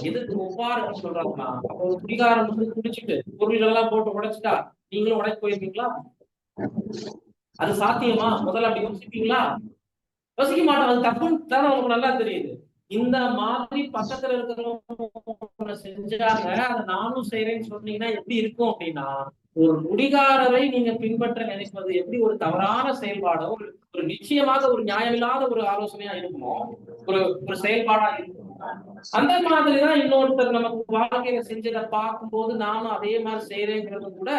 எதுக்கு ஒவ்வாறுன்னு சொல்றாங்கன்னா, அப்போ ஒரு குடிகாரம் வந்து குடிச்சிட்டு பொருள்கள் எல்லாம் போட்டு உடைச்சிட்டா நீங்களும் உடைச்சு போயிருக்கீங்களா? அது சாத்தியமா? முதல்ல அப்படி யோசிப்பீங்களா? யோசிக்க மாட்டோம். அது தப்புன்னு தானே உங்களுக்கு நல்லா தெரியுது. இந்த மாதிரி பக்கத்துல இருக்கிறவங்க செஞ்சாங்க அதை நானும் செய்யறேன்னு சொன்னீங்கன்னா எப்படி இருக்கும் அப்படின்னா, ஒரு குடிகாரரை நீங்க பின்பற்ற நினைப்பது எப்படி ஒரு தவறான செயல்பாடோ, ஒரு நிச்சயமாக ஒரு நியாயமில்லாத ஒரு ஆலோசனையா இருக்குமோ, ஒரு செயல்பாடா இருக்கும். அந்த மாதிரிதான் இன்னொருத்தர் நமக்கு வாழ்க்கையில செஞ்சதை பார்க்கும்போது நானும் அதே மாதிரி செய்யறேங்கிறது கூட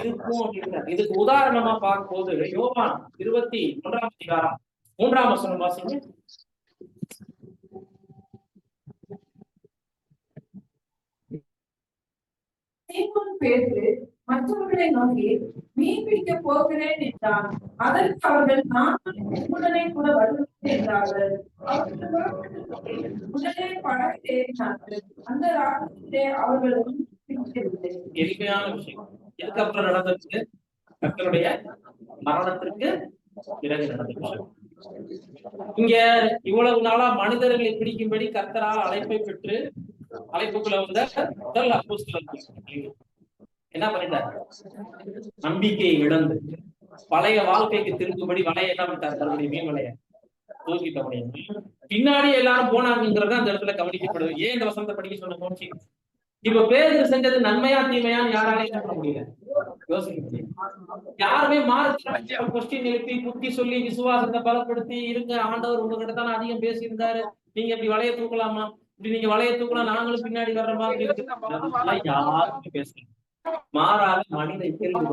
இருக்கும் அப்படின்றார். இதுக்கு உதாரணமா பார்க்கும்போது யோவான் 21ஆம் அதிகாரம் 3ஆம் வசனம் வாசிங்க. பேதுரு மற்றவர்களை நோக்கி மீன் பிடிக்க போகிறேன் என்றான். அதற்கு அவர்கள் நான் உடனே கூட வருகிறேன் என்றார்கள். அவர்கள் புறப்பட்டு உடனே படகில் ஏறினார்கள். அந்த ராத்திரியிலே அவர்கள் ஒன்றும் பிடிக்கவில்லை. எளிமையான விஷயம். இதுக்கப்புறம் நடந்ததுக்கு கர்த்தருடைய மரணத்திற்கு பிறகு நடந்த விஷயம். இங்க இவ்வளவு நாளா மனிதர்களை பிடிக்கும்படி கர்த்தரால் அழைப்பை பெற்று அழைப்புக்குள்ள வந்த முதல் அப்போஸ்தலர்கள் என்ன பண்ணிட்டார்? நம்பிக்கையை இழந்து பழைய வாழ்க்கைக்கு திரும்பும்படி வலையை என்ன பண்ணிட்டார்? தன்னுடைய மீன் வலைய தூக்கிட்ட முடியும். பின்னாடி எல்லாரும் போனாங்கிறத அந்த இடத்துல கவனிக்கப்படுது. ஏன் இந்த வசனத்தை படிக்க சொன்ன போச்சு? இப்ப பேருக்கு செஞ்சது நன்மையா தீமையான்னு யாராலையும் என்ன பண்ண முடியல, யோசிக்க முடியும். யாருமே மார்க் கொஸ்டின் எழுப்பி புத்தி சொல்லி விசுவாசத்தை பலப்படுத்தி இருங்க, ஆண்டவர் உங்ககிட்ட தானே அதிகம் பேசியிருந்தாரு, நீங்க இப்படி வலைய தூக்கலாமா, இப்படி நீங்க வலைய தூக்கலாம், நாங்களும் பின்னாடி வர்ற மாதிரி யாருமே பேசல. மாறாக மனித கேள்வி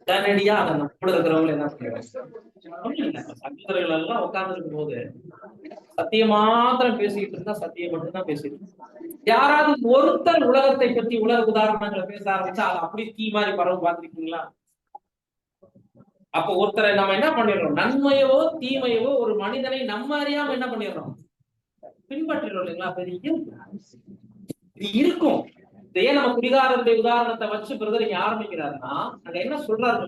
உடனடியா அதை கூட இருக்கிறவங்க என்ன செய்வாங்க? சகோதரர்கள் எல்லாம் உட்கார்ந்து இருக்கும் போது சத்தியம் மாத்திரம் பேசிக்கிட்டு இருந்தா சத்தியம் மட்டும்தான் பேசிட்டு யாராவது ஒருத்தர் உலகத்தை பத்தி உலக உதாரணங்களை பேச ஆரம்பிச்சா அது அப்படி தீ மாதிரி பரவும் பார்த்திருக்கீங்களா? அப்ப ஒருத்தரை நம்ம என்ன பண்ணிடுறோம்? நன்மையவோ தீமையவோ ஒரு மனிதனை நம்ம அறியாம என்ன பண்ணிடுறோம்? பின்பற்றிடுறோம் இல்லைங்களா? பெரிய இது இருக்கும். இதே நம்ம குடிகாரனுடைய உதாரணத்தை வச்சு பிரதர் இங்க ஆரம்பிக்கிறாருன்னா அங்க என்ன சொல்றாரு?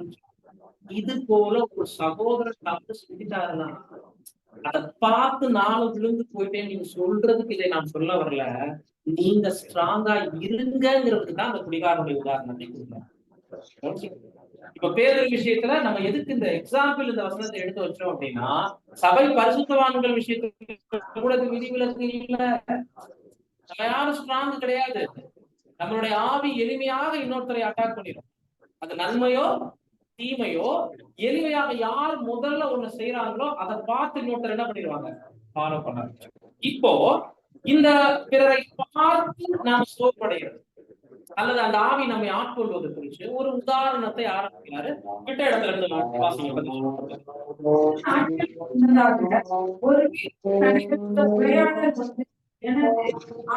இது போல ஒரு சகோதரர் தப்பு செஞ்சுட்டாருன்னா அதை பார்த்து நானும் விழுந்து போயிட்டேன் நீங்க சொல்றதுக்கு இதை நான் சொல்ல வரல, நீங்க ஸ்ட்ராங்கா இருங்கிறதுக்கு தான் அந்த குடிகாரனுடைய உதாரணத்தை கொடுக்குறேன். இப்ப பேரல் விஷயத்துல நம்ம எதுக்கு இந்த எக்ஸாம்பிள் இந்த வசனத்தை எடுத்து வச்சோம் அப்படின்னா, சபை பரிசுத்தவான்கள் விஷயத்துக்கு கூட விதிவிலக்கு இல்ல. நம்ம யாரும் ஸ்ட்ராங் கிடையாது. நம்மளுடைய ஆவி எளிமையாக இன்னொருத்தரை அட்டாக் பண்ணிடும். அது நன்மையோ தீமையோ எளிமையாக யார் முதல்ல ஒண்ணு செய்யறாங்களோ அதை பார்த்து இன்னொருத்தர் என்ன பண்ணிடுவாங்க? ஃபாலோ பண்ணாங்க. இப்போ இந்த பிறரை பார்த்து நாம் சோர்வடைகிறது அல்லது அந்த ஆவி நம்மை ஆட்கொள்வது குறித்து ஒரு உதாரணத்தை ஆரம்பிக்கிறாரு. கிட்ட இடத்துல இருந்து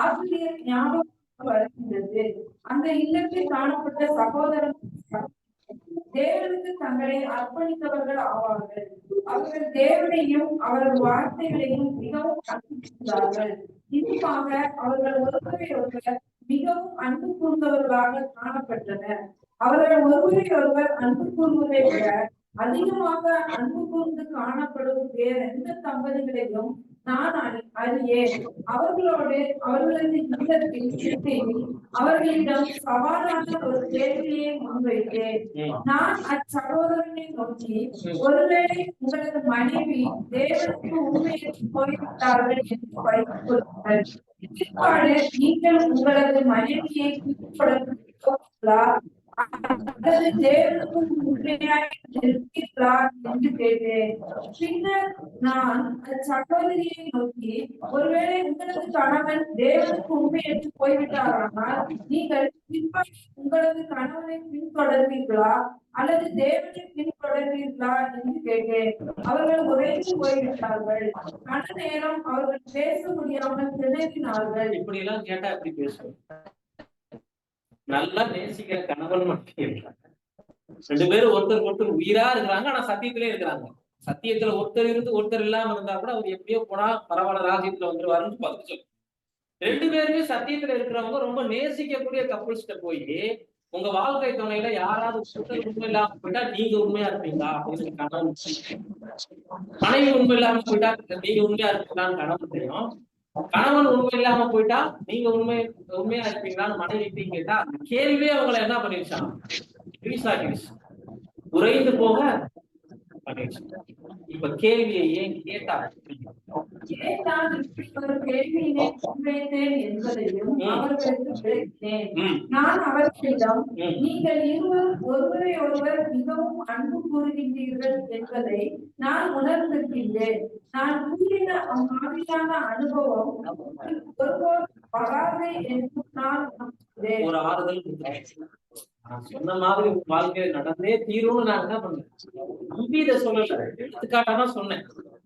ஆசிரியர் ஞாபகம் வருகின்றது. அந்த இல்லத்தில் காணப்பட்ட சகோதரன் தேவனுக்கு தங்களை அர்ப்பணித்தவர்கள் ஆவார்கள். அவர்கள் தேவனையும் அவரது வார்த்தைகளையும் மிகவும் அன்புகிறார்கள். இதுவாக அவர்கள் ஒருவரை ஒருவர் மிகவும் அன்பு கூர்ந்தவர்களாக காணப்பட்டனர். அவர்கள் ஒருவரை ஒருவர் அன்பு கூறுவதை விட அதிகமாக அன்பு கூர்ந்து காணப்படும் வேறு எந்த தம்பதிகளையும் நான் அறியேன். அவர்களோடு அவர்களது இல்லத்தில் அவர்களிடம் சவாலான ஒரு கேள்வியை முன்வைத்தேன். நான் அச்சகோதரனை நோக்கி, ஒருவேளை உங்களது மனைவி தேவனுக்கு உண்மையை போய்விட்டார்கள் என்று வைத்துக் கொள்ளுங்கள். பிற்பாடு நீங்கள் உங்களது மனைவியை பின்பற்றுவீர்களா அல்லது தேவனுக்கு உண்மையாய் நிற்பீர்களா என்று கேட்டேன். பின்னர் நான் சகோதரியை நோக்கி, ஒருவேளை உங்களது கணவன் தேவனுக்கு உண்மையற்று போய்விட்டாரானால் நீங்கள் பிற்பாடு உங்களது கணவனை பின்தொடர்வீர்களா அல்லது தேவனை பின்தொடர்வீர்களா என்று கேட்டேன். அவர்கள் உறைந்து போய்விட்டார்கள். கன நேரம் அவர்கள் பேச முடியாமல் திணறினார்கள். இப்படி எல்லாம் கேட்டா எப்படி பேசுவோம்? நல்லா நேசிக்கிற கணவன் மட்டும் இருக்காங்க, ரெண்டு பேரும் ஒருத்தர் உயிரா இருக்கிறாங்க, ஆனா சத்தியத்திலே இருக்கிறாங்க. சத்தியத்துல ஒருத்தர் இருந்து ஒருத்தர் இல்லாம இருந்தா கூட அவர் எப்படியோ போனா பரவாயில்ல ராஜ்யத்துல வந்துருவாருன்னு பதில் சொல்லு. ரெண்டு பேருமே சத்தியத்துல இருக்கிறவங்க ரொம்ப நேசிக்கக்கூடிய கப்புள்ஸ்ட போய் உங்க வாழ்க்கை துணையில யாராவது உண்மை இல்லாம போயிட்டா நீங்க உண்மையா இருப்பீங்களா அப்படின்னு கணவன், மனைவி உண்மை இல்லாம போயிட்டா நீங்க உண்மையா இருப்பீங்களான்னு கணவன் தெரியும். கணவன் உண்மை இல்லாம போயிட்டா நீங்க உண்மையா இருப்பீங்களான்னு மனைவி கேட்டா அந்த கேள்வியே அவங்களை என்ன பண்ணிருச்சான்? உறைந்து போக பண்ணிருச்சு. இப்ப கேள்வியை ஏன் கேட்டா என்பதையும் அவர்களுக்கு விளக்கினேன். நான் அவர்களிடம், நீங்கள் இருவர் ஒருவரை ஒருவர் மிகவும் அன்பு கூறுகின்றீர்கள் என்பதை நான் உணர்ந்திருக்கின்றேன். நான் கூறின அம்மாதிரியான அனுபவம் ஒருவர் வராது என்று நான் ஒரு ஆறுதல் சொன்ன மாதிரி வாழ்க்கையில நடந்தே தீரும்னு நான் என்ன பண்ணேன்? நம்பி இதை சொல்லல, எடுத்துக்காட்டாதான் சொன்னேன்.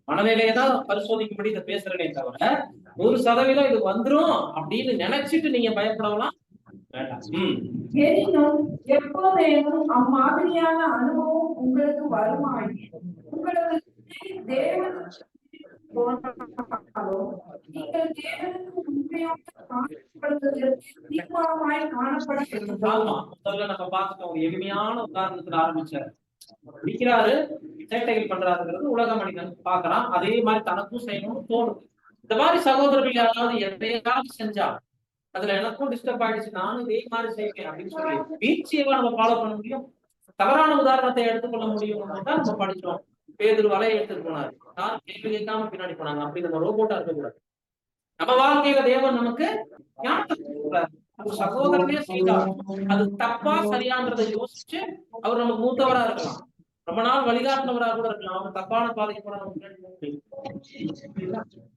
மனநிலையதான் பரிசோதிக்கும்படி இதை பேசுறேனே தவிர 100% இது வந்துரும் அப்படின்னு நினைச்சிட்டு நீங்க பயப்படலாம் வேண்டாம். எனினும் எப்போதேனும் அம்மாதிரியான அனுபவம் உங்களுக்கு வருமாயின் உங்களது தேவனுக்கு போனாலும் நீங்கள் தேவனுக்கு உண்மையாக காணப்படுவதற்கு தீர்மானமாய் காணப்பட வேண்டும். ஆமா, முதல்ல நம்ம பார்த்துட்டோம். ஒரு எளிமையான உதாரணத்துல ஆரம்பிச்சாரு. விக்கிறாரு, சேட்டைகள் பண்றாருங்கிறது உலக மனிதன் பாக்குறான். அதே மாதிரி தனக்கும் செய்யணும்னு தோணுது. இந்த மாதிரி சகோதரர்கள் யாராவது எதையாவது செஞ்சா அதுல எனக்கும் டிஸ்டர்ப் ஆயிடுச்சு, நானும் இதே மாதிரி செய்வேன் அப்படின்னு சொல்லி வீழ்ச்சியவா நம்ம ஃபாலோ பண்ண முடியும். தவறான உதாரணத்தை எடுத்துக்கொள்ள முடியும் தான் நம்ம படிச்சோம். பேதுரு வலையை எடுத்துட்டு போனாரு, யாரும் கேள்வி கேட்காம பின்னாடி போனாங்க. அப்படி நம்ம ரோபோட்டா இருக்கக்கூடாது. நம்ம வாழ்க்கையில தேவன் நமக்கு சகோதரனே செய்தார், அது தப்பா சரியான்றதை யோசிச்சு அவர் நமக்கு மூத்தவரா இருக்கலாம், ரொம்ப நாள் வழிகாட்டினவரா கூட இருக்கலாம். அவர் தப்பான பாதைக்கு போனா நமக்கு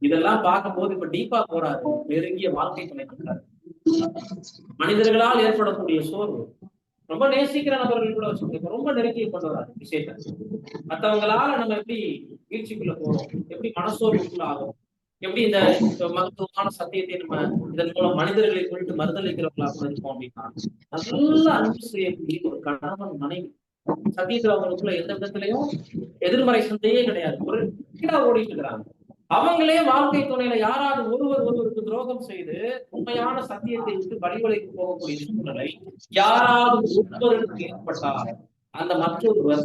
இதெல்லாம் பார்க்கும் போது இப்ப டீப்பா போறாரு. நெருங்கிய வாழ்க்கை துணை மனிதர்களால் ஏற்படக்கூடிய சோர்வு, ரொம்ப நேசிக்கிற நபர்கள் கூட வச்சுக்கோங்க, ரொம்ப நெருங்கிய கொண்டு வராது விஷயத்த. மற்றவங்களால நம்ம எப்படி வீழ்ச்சிக்குள்ள போறோம், எப்படி மனசோர்வுக்குள்ள ஆகும், எப்படி இந்த மருத்துவமான சத்தியத்தை நம்ம இதன் மூலம் மனிதர்களை குறித்து மறுதளிக்கிறவர்களா கூட இருக்கோம் அப்படின்னா, நல்ல அன்பு செய்யக்கூடிய ஒரு கணவன் மனைவி சத்தியத்துல அவங்களுக்குள்ள எந்த விதத்திலையும் எதிர்மறை சிந்தையே கிடையாது, ஒரு ஓடிட்டு இருக்கிறாங்க. அவங்களே வாழ்க்கை துணையில யாராவது ஒருவருக்கு துரோகம் செய்து உண்மையான சத்தியத்தை விட்டு வழிவழைக்கு போகக்கூடிய சூழ்நிலை யாராவது ஒருவருக்கு ஏற்பட்டால் அந்த மற்றொருவர்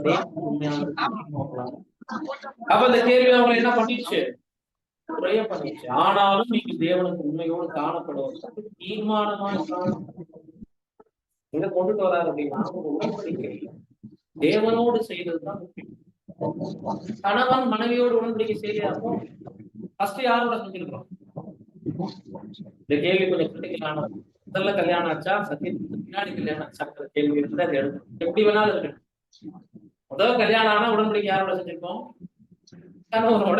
உண்மையான. அப்ப இந்த கேள்வி அவங்க என்ன பண்ணிடுச்சு, குறைய பண்ணிடுச்சு. ஆனாலும் நீங்க தேவனுக்கு உண்மையோடு காணப்படுவது தீர்மானமா எங்க கொண்டுட்டு வராரு அப்படின்னா, உடன்படிக்கை தேவனோடு செய்ததுதான் முக்கியம். கணவன் மனைவியோடு உடன்படிக்கை செய்யறப்போ ஃபர்ஸ்ட் யாரோட செஞ்சிருக்கிறோம்? இந்த கேள்வி கொஞ்சம் கிரிட்டிக்கலான. முதல்ல கல்யாணம் ஆச்சா, சத்தியத்துக்கு பின்னாடி கல்யாணம் ஆச்சா கேள்வி இருந்தா அது எடுக்கும். எப்படி வேணாலும் இருக்கு. முதல் கல்யாணம் ஆனா உடன்படிக்கை யாரோட செஞ்சிருக்கோம்? கணவனோட.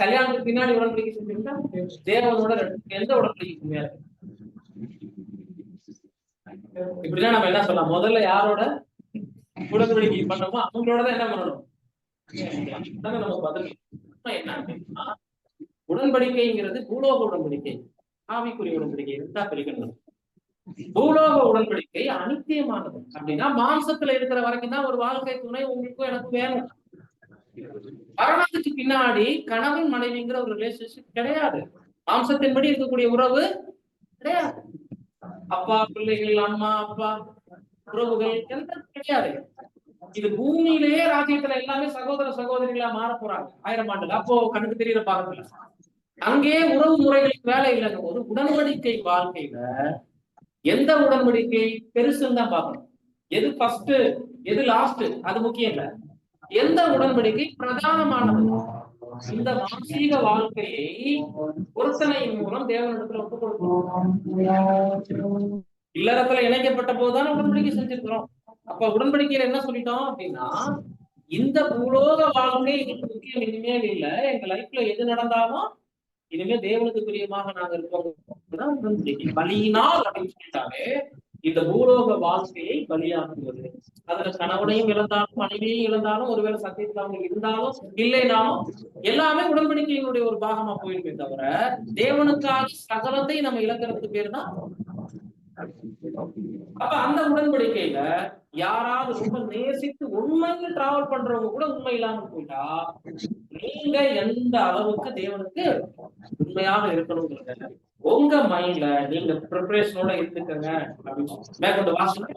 கல்யாணத்துக்கு பின்னாடி உடன்படிக்கை செஞ்சிருக்கா தேவனோட. எந்த உடன்படிக்கை மேல? இப்படிதான் நம்ம என்ன சொல்லலாம், முதல்ல யாரோட உடன்படிக்கை பண்ணோமோ அவங்களோட தான் என்ன பண்ணணும். நம்ம பதில் என்ன அப்படின்னா, உடன்படிக்கைங்கிறது பூலோக உடன்படிக்கை, ஆவிக்குரிய உடன்படிக்கை இருந்தா பிரிக்கணும். பூலோக உடன்படிக்கை அனித்தியமானது. அப்படின்னா மாம்சத்துல இருக்கிற வரைக்கும் தான் ஒரு வாழ்க்கை துணை உங்களுக்கும் எனக்கும் வேணும். மரணத்துக்கு பின்னாடி கணவன் மனைவிங்கிற ஒரு ரிலேஷன்ஷிப் கிடையாது. மாம்சத்தின்படி இருக்கக்கூடிய உறவு கிடையாது. அப்பா பிள்ளைகள், அம்மா அப்பா உறவுகள் எந்த கிடையாது. இது பூமியிலேயே ராஜ்யத்துல எல்லாமே சகோதர சகோதரிகளா மாற போறாங்க 1000 ஆண்டுல. அப்போ கண்ணுக்கு தெரியற பாருங்க, அங்கே உறவு முறைகளுக்கு வேலை இல்லைங்க போது உடன்படிக்கை வாழ்க்கையில எந்த உடன்படிக்கை பெருசுன்னு தான் பார்க்கணும். எது ஃபர்ஸ்ட் எது லாஸ்ட் அது முக்கியம் இல்ல, எந்த உடன்படிக்கை பிரதானமானது. இந்த மானசீக வாழ்க்கையை பொருத்தனையின் மூலம் தேவனிடத்துல ஒப்புக் கொடுக்கணும். இல்லறத்துல இணைக்கப்பட்ட போதுதான் உடன்படிக்கை செஞ்சிருக்கிறோம். அப்ப உடன்படிக்கையில என்ன சொல்லிட்டோம் அப்படின்னா, இந்த பூலோக வாழ்க்கை எங்களுக்கு முக்கியம் இனிமேல் இல்ல, எங்க லைஃப்ல எது நடந்தாலும் இனிமே தேவனுக்கு பிரியமாக நாங்க இருப்போம். உடன்படிக்கை பலியினால் அப்படின்னு சொல்லிட்டாலே இந்த பூலோக வாழ்க்கையை பலியாக்குவது. அதுல கணவனையும் இழந்தாலும் மனைவியையும் இழந்தாலும் ஒருவேளை சத்தியத்தில் அவங்க இருந்தாலும் இல்லைனாலும் எல்லாமே உடன்படிக்கையினுடைய ஒரு பாகமா போயிருமே தவிர தேவனுக்காக சகலத்தை நம்ம இழக்கிறதுக்கு பேரு தான். அப்ப அந்த உடன்படிக்கையில யாராவது ரொம்ப நேசித்து உண்மையில் டிராவல் பண்றவங்க கூட உண்மை இல்லாம போயிட்டா நீங்க எந்த அளவுக்கு தேவனுக்கு உண்மையாக இருக்கணும்ங்கிறத உங்க மைண்ட்ல நீங்க ப்ரிப்பரேஷனோட இருந்துக்கங்க அப்படின்னு மேற்கொண்டு வாசனை.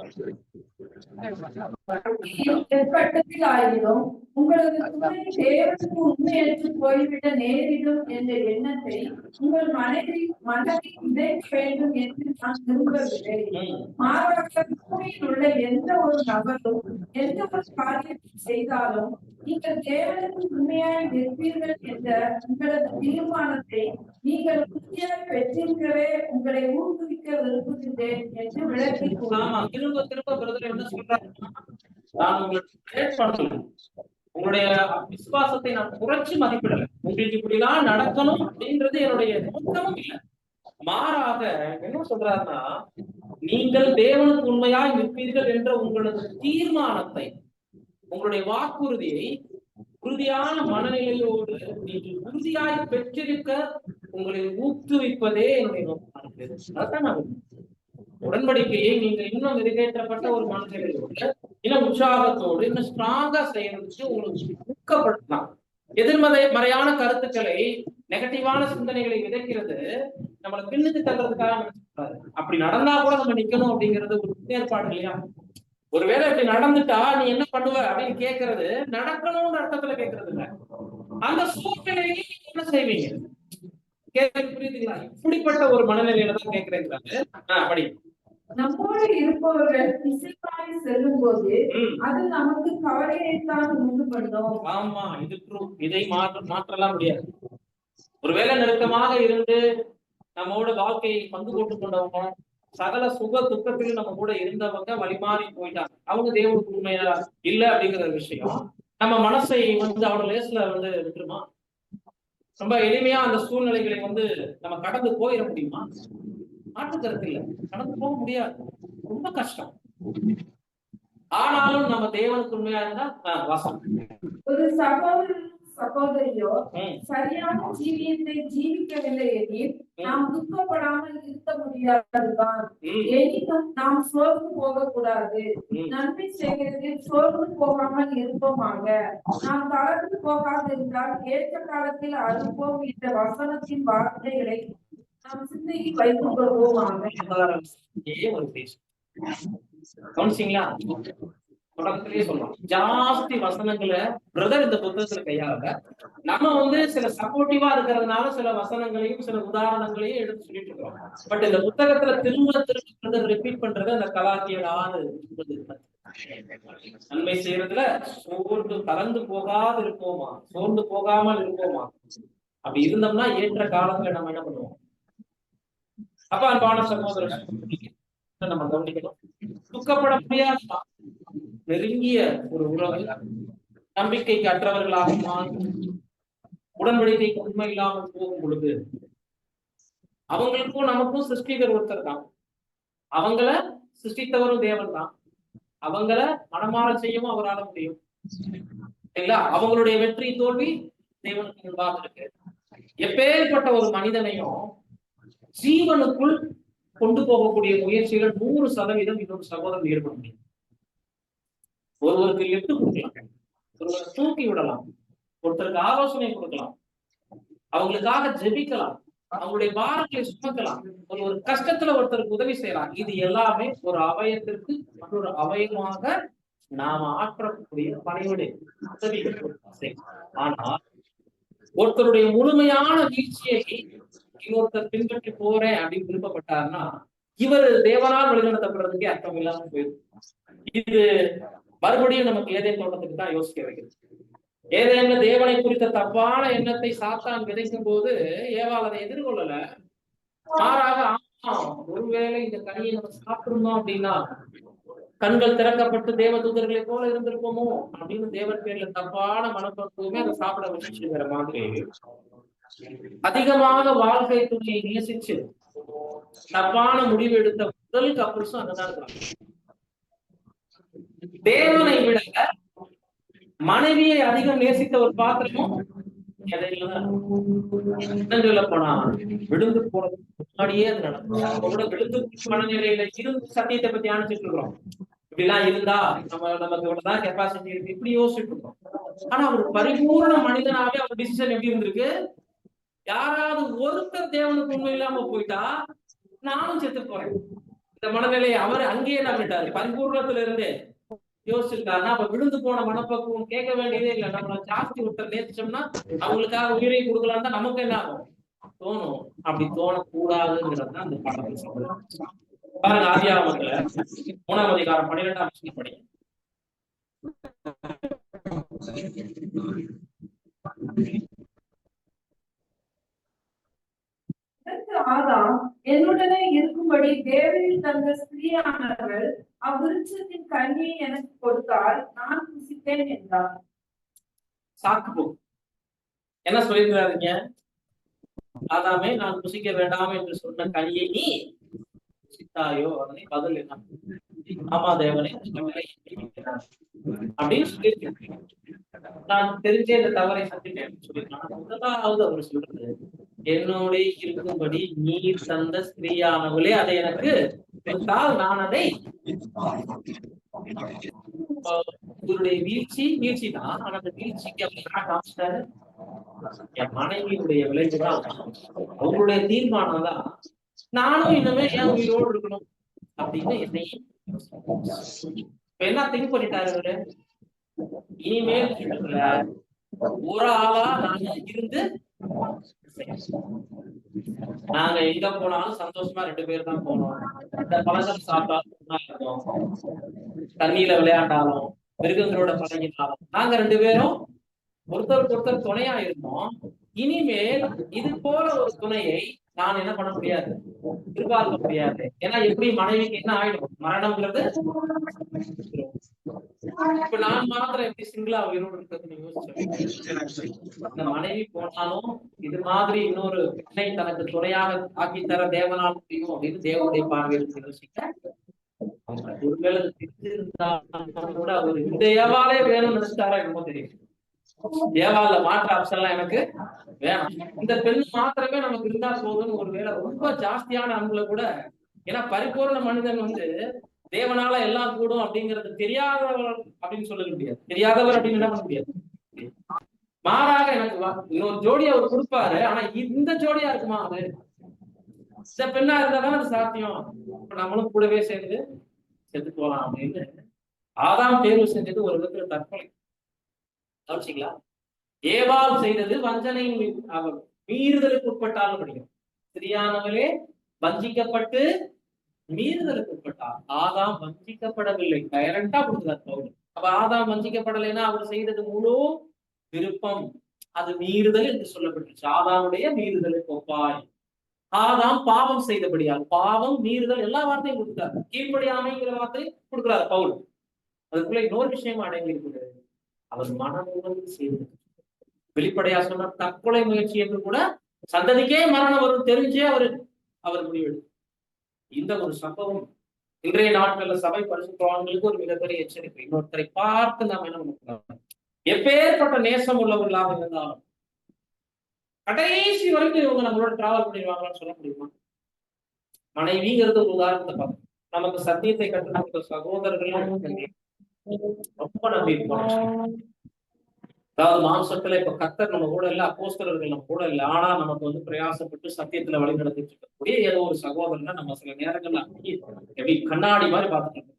எக்கட்டத்தில் ஆயினும் உங்களது துணை தேவனுக்கு உண்மையற்று போய்விட நேரிடும் என்ற எண்ணத்தை உங்கள் மனதில் விதைக்க வேண்டும் என்று நான் விரும்பவில்லை. மாறாக பூமியில் உள்ள எந்த ஒரு நபரும் எந்த ஒரு காரியத்தை செய்தாலும் நீங்கள் தேவனுக்கு உண்மையாய் நிற்பீர்கள் என்ற உங்களது தீர்மானத்தை நீங்கள் உறுதியாக பெற்றிருக்கவே உங்களை ஊக்குவிக்க விரும்புகின்றேன் என்று விளக்கி திரும்ப திரும்ப என்ன சொல்றாங்க, நான் உங்களுக்கு உங்களுடைய விசுவாசத்தை நான் குறைச்சு மதிப்பிடல, உங்களுக்கு இப்படிலாம் நடக்கணும் அப்படின்றது என்னுடைய நோக்கமும் இல்லை. மாறாக என்ன சொல்றாருன்னா, நீங்கள் தேவனுக்கு உண்மையாய் நிற்பீர்கள் என்ற உங்களது தீர்மானத்தை, உங்களுடைய வாக்குறுதியை உறுதியான மனநிலையோடு நீங்கள் உறுதியாய் பெற்றிருக்க உங்களை ஊக்குவிப்பதே என்னுடைய நோக்கம். அதான் நான் உடன்படிக்கையை நீங்க இன்னும் நிறைவேற்றப்பட்ட ஒரு மனநிலையோடு இன்னும் உற்சாகத்தோடு இன்னும் ஸ்ட்ராங்கா செய்யறதுக்கு உங்களுக்கு துக்கப்படுத்தலாம். மறையான கருத்துக்களை, நெகட்டிவான சிந்தனைகளை விதைக்கிறது நம்மளை பின்னுக்கு தள்ளுறதுக்காக நினைச்சிருக்காரு. அப்படி நடந்தா கூட நம்ம நிக்கணும் அப்படிங்கிறது ஒரு ஏற்பாடு இல்லையா? ஒருவேளை இப்படி நடந்துட்டா நீ என்ன பண்ணுவ அப்படின்னு கேட்கறது நடக்கணும்னு அர்த்தத்துல கேட்கறது இல்ல. அந்த சூழ்நிலையை நீங்க என்ன செய்வீங்க? கேட்க புரியுதுங்களா? இப்படிப்பட்ட ஒரு மனநிலையில தான் கேட்கிறேங்கிறாரு. படி. நம்மோடு இருப்பவர்கள் இசைக்காய் செல்லும் போது அது நமக்கு கவலையைத்தான் உண்டு பண்ணும். ஆமா, இது ட்ரூ. இதை மாற்றலாம் முடியாது. ஒருவேளை நெருக்கமாக இருந்து நம்மோட வாழ்க்கையை பங்கு போட்டுக் கொண்டவங்க, சகல சுக துக்கத்தில் நம்ம கூட இருந்தவங்க வழிமாறி போயிட்டாங்க, அவங்க தேவனுக்கு உண்மையா இல்ல அப்படிங்கிற விஷயம் நம்ம மனசை அவ்வளவு லேஸ்ல விட்டுருமா? ரொம்ப எளிமையா அந்த சூழ்நிலைகளை நம்ம கடந்து போயிட முடியுமா? மாற்றுக்கருத்து இல்ல, கடந்து போக முடியாது, ரொம்ப கஷ்டம். ஆனாலும் நம்ம தேவனுக்கு உண்மையா இருந்தா வாசம். ஒரு சகோதரியோ சரியான ஜீவியத்தை ஜீவிக்கவில்லை எனில் நாம் துக்கப்படாமல் இருக்க முடியாதுதான். எனினும் நாம் சோர்ந்து போகக்கூடாது. நன்மை செய்கிறதில் சோர்ந்து போகாமல் இருப்போமாக. நாம் தளர்ந்து போகாதிருந்தால் ஏற்ற காலத்தில் அறுப்போம் என்ற வசனத்தின் வார்த்தைகளை நாம் சிந்தையில் வைத்துக் கொள்வோமாக. தொடக்கத்திலேயே சொல்லலாம், ஜாஸ்தி வசனங்களை பிரதர் இந்த புத்தகத்துல கையாள நம்ம சில சப்போர்ட்டிவா இருக்கிறதுனால சில வசனங்களையும் சில உதாரணங்களையும் எடுத்து சொல்லிட்டு இருக்கோம். பட் இந்த புத்தகத்துல திரும்ப ரிப்பீட் பண்றது அந்த கலாத்தியர் 6 நன்மை செய்யறதுல சோர்ந்து கலந்து போகாது இருப்போமா, சோர்ந்து போகாமல் இருப்போமா. அப்படி இருந்தோம்னா ஏற்ற காலத்துல நம்ம என்ன பண்ணுவோம்? அப்ப அன்பான சகோதரர் நம்ம கவனிக்கணும், துக்கப்பட முடியாதுமா. நெருங்கிய ஒரு உறவு நம்பிக்கைக்கு அற்றவர்களாக உடன்படிக்கைக்கு உண்மை இல்லாமல் போகும் பொழுது அவங்களுக்கும் நமக்கும் சிருஷ்டிகர் ஒருத்தர் தான், அவங்கள சிருஷ்டித்தவரும் தேவன் தான், அவங்கள மனமாற செய்யவும் அவரால் முடியும் இல்லைங்களா? அவங்களுடைய வெற்றி தோல்வி தேவனுக்கு முன்பாக இருக்கு. எப்பேற்பட்ட ஒரு மனிதனையும் ஜீவனுக்குள் கொண்டு போகக்கூடிய முயற்சிகள் 100% இன்னொரு சகோதரன் ஈடுபட முடியும். ஒருவருக்கு லிப்ட் கொடுக்கலாம், ஒருவரை தூக்கி விடலாம், ஒருத்தருக்கு ஆலோசனை கொடுக்கலாம், அவங்களுக்காக ஜெபிக்கலாம், அவங்களுடைய பாரங்களை சுமக்கலாம், ஒரு கஷ்டத்துல ஒருத்தருக்கு உதவி செய்யலாம். இது எல்லாமே ஒரு அவயத்திற்கு மற்றொரு அவயமாக நாம ஆற்றக்கூடிய பணியுடைய உதவி. ஆனா ஒருத்தருடைய முழுமையான வீழ்ச்சியை இன்னொருத்தர் பின்பற்றி போறேன் அப்படின்னு விருப்பப்பட்டாருன்னா இவர் தேவனால் வழிநடத்தப்படுறதுக்கே அர்த்தம் இல்லாம போயிடும். இது மறுபடியும் நமக்கு ஏதேன் தோட்டத்துக்கு தான் யோசிக்க வைக்கிறது. ஏதேன்ல தேவனை குறித்த தப்பான எண்ணத்தை சாத்தான் விதைக்கும் போது ஏவாள் அதை எதிர்கொள்ளல, மாறாக ஒருவேளை இந்த கனியை நம்ம சாப்பிடணும் அப்படின்னா கண்கள் திறக்கப்பட்டு தேவ தூதர்களை போல இருந்திருப்போமோ அப்படின்னு தேவன் பேர்ல தப்பான மனப்பக்குவமே அதை சாப்பிட வச்சுங்கிற மாதிரி அதிகமாக வாழ்க்கை துணையை நேசிச்சு தப்பான முடிவு எடுத்த முதல் கப்புள்ஸும் அங்கதான் இருக்காங்க. தேவனை விட மனைவியை அதிகம் நேசித்த ஒரு பாத்திரமும் சொல்ல போனா விழுந்து போறதுக்கு முன்னாடியே அது நடக்கும். விழுந்து மனநிலையில இருந்து சத்தியத்தை பத்தி அனுப்பிச்சுட்டு இருக்கிறோம். இப்படி எல்லாம் இருந்தா நமக்கு இவ்வளவுதான் கெப்பாசிட்டி இருக்கு இப்படி யோசிச்சுட்டு இருக்கோம். ஆனா ஒரு பரிபூர்ண மனிதனாவே அவர் டிசிஷன் எப்படி இருந்திருக்கு? யாராவது ஒருத்தர் தேவனுக்கு உண்மை இல்லாம போயிட்டா நானும் செத்து போறேன் இந்த மனநிலையை அவர் அங்கேயே நம்பிட்டாரு. பரிபூர்ணத்துல இருந்தே யோசிச்சிருக்காருன்னா அப்ப விழுந்து போன மனப்பக்குவம் கேட்க வேண்டியதே இல்லை. நம்மள ஜாஸ்தி ஒருத்தர் நேசிச்சோம்னா அவங்களுக்காக உயிரை கொடுக்கலாம்னா நமக்கு என்ன ஆகும்? தோணும். அப்படி தோணக்கூடாதுங்கிறது தான் அந்த பாடத்தை சொல்றேன். பாருங்க, ஆதியாகமத்துல 3ஆம் அதிகாரம் 12ஆம் வசனம் படி. ஆதாம் என்னுடனே இருக்கும்படி தேவனில் தந்த ஸ்திரீயானவர்கள் அவ்விருட்சத்தின் கனியை எனக்கு கொடுத்தால் நான் புசித்தேன் என்றார். சாக்கு என்ன சொல்லிருக்காருங்க? ஆதாமே, நான் புசிக்க வேண்டாம் என்று சொன்ன கனியை நீ புசித்தாயோ? அதனை பதில் என்ன? ஆமா தேவனே அப்படின்னு சொல்லியிருக்கேன். நான் தெரிஞ்சே இந்த தவறை சந்திட்டேன் சொல்லிருக்கான். முதலாவது அவர் சொல்றது, என்னோட இருக்கும்படி நீர் தந்த ஸ்திரீயானவளே அதை எனக்கு கொடுத்தால் நான் அதை இவருடைய வீழ்ச்சி தான். ஆனா அந்த வீழ்ச்சிக்கு அப்படி காமிச்சிட்டாரு. என் மனைவியுடைய விளைவுதான், அவங்களுடைய தீர்மானம் தான் நானும் இனிமே ஏன் உயிரோடு இருக்கணும் அப்படின்னு என்னையும் இப்ப என்ன திங்க் பண்ணிட்டாரு இவரு, இனிமேல் இதுல ஒரு ஆளா நாங்க இருந்து நாங்க எங்க போனாலும் சந்தோஷமா 2 பேர் தான் போனோம். இந்த பழங்கள் சாப்பிட்டாலும் தண்ணியில விளையாண்டாலும் மிருகங்களோட பழகினாலும் நாங்க 2 பேரும் ஒருத்தருக்கு ஒருத்தர் துணையா இருந்தோம். இனிமேல் இது போல ஒரு துணையை நான் என்ன பண்ண முடியாது, எதிர்பார்க்க முடியாது. ஏன்னா எப்படி மனைவிக்கு என்ன ஆயிடும், மரணம்ங்கிறது. இப்ப நான் மாத்திரம் எப்படி சிங்கிளா உயிரோடு இருக்கிறதுன்னு யோசிச்சேன். இந்த மனைவி போனாலும் இது மாதிரி இன்னொரு பெண்ணை தனக்கு துணையாக ஆக்கி தர தேவனால் முடியும் அப்படின்னு தேவனுடைய பார்வையில் யோசிக்க, ஒருவேளை கூட அவர் இந்த ஏவாலே வேணும்னு நினைச்சாரா என்னமோ தெரியும். ஏவால மாற்ற ஆப்ஷன்லாம் எனக்கு வேணாம், இந்த பெண் மாத்திரமே நமக்கு இருந்தா போதும்னு ஒருவேளை ரொம்ப ஜாஸ்தியான அன்புல கூட, ஏன்னா பரிபூர்ண மனிதன் தேவனால எல்லாம் கூடும் அப்படிங்கிறது தெரியாதவர் அப்படின்னு சொல்ல முடியாது. தெரியாதவர் அப்படின்னு என்ன பண்ண முடியாது. மாறாக எனக்கு இன்னொரு ஜோடி அவர் கொடுப்பாரு. ஆனா இந்த ஜோடியா இருக்குமா, அது இந்த பெண்ணா இருந்தாதான் அது சாத்தியம். இப்ப நம்மளும் கூடவே சேர்ந்து செத்து போலாம் அப்படின்னு ஆதாம் தேர்வு செஞ்சது ஒரு விதத்துல தற்கொலை. கவனிச்சிங்களா? ஏவாள் செய்தது வஞ்சனை, அவர் மீறுதலுக்கு உட்பட்டாலும் படிக்கும். ஸ்திரியானவளே வஞ்சிக்கப்பட்டு மீறுதலுக்கு உட்பட்டார். ஆதாம் வஞ்சிக்கப்படவில்லை. டைரக்டா கொடுத்தார் பவுல். அப்ப ஆதாம் வஞ்சிக்கப்படலைன்னா அவர் செய்தது முழு விருப்பம், அது மீறுதல் என்று சொல்லப்பட்டுச்சு. ஆதாமுடைய மீறுதலுக்கு ஒப்பாய். ஆதாம் பாவம் செய்தபடியால், பாவம் மீறுதல் எல்லா வார்த்தையும் கொடுத்தார். கீழ்ப்படியாமைங்கிற வார்த்தை கொடுக்கிறார் பவுல். அதுக்குள்ள இன்னொரு விஷயம் அடங்கி இருக்கிறது, அவர் மனமுவந்து செய்தது. வெளிப்படையா சொன்ன தற்கொலை முயற்சி என்று கூட, சந்ததிக்கே மரணம் வரும் தெரிஞ்சே அவர் முடிவெடு. இந்த ஒரு சம்பவம் இன்றைய நாட்கள்ல சபை பரிசுத்தவான்களுக்கு ஒரு மிகப்பெரிய எச்சரிக்கை. இன்னொருத்தரை பார்த்து நாம் என்ன பண்ண, எப்பேற்பட்ட நேசம் உள்ளவர்களாக இருந்தாலும் கடைசி வரைக்கும் இவங்க நம்மளோட டிராவல் பண்ணிடுவாங்கன்னு சொல்ல முடியுமா? மனைவிங்கிறது ஒரு உதாரணத்தை பார்க்கணும். நமக்கு சத்தியத்தை கற்றுக் சகோதரர்களும் ரொம்ப நம்பி இருப்போம். அதாவது மாம்சத்துல இப்ப கர்த்தர் நம்ம கூட இல்ல, அப்போஸ்தலர்கள் நம்ம கூட இல்ல, ஆனா நமக்கு பிரயாசப்பட்டு சத்தியத்துல வழி நடத்திட்டு இருக்கக்கூடிய ஏதோ ஒரு சகோதரனை நம்ம சில நேரங்கள்ல எப்படி கண்ணாடி மாதிரி பார்த்துட்டு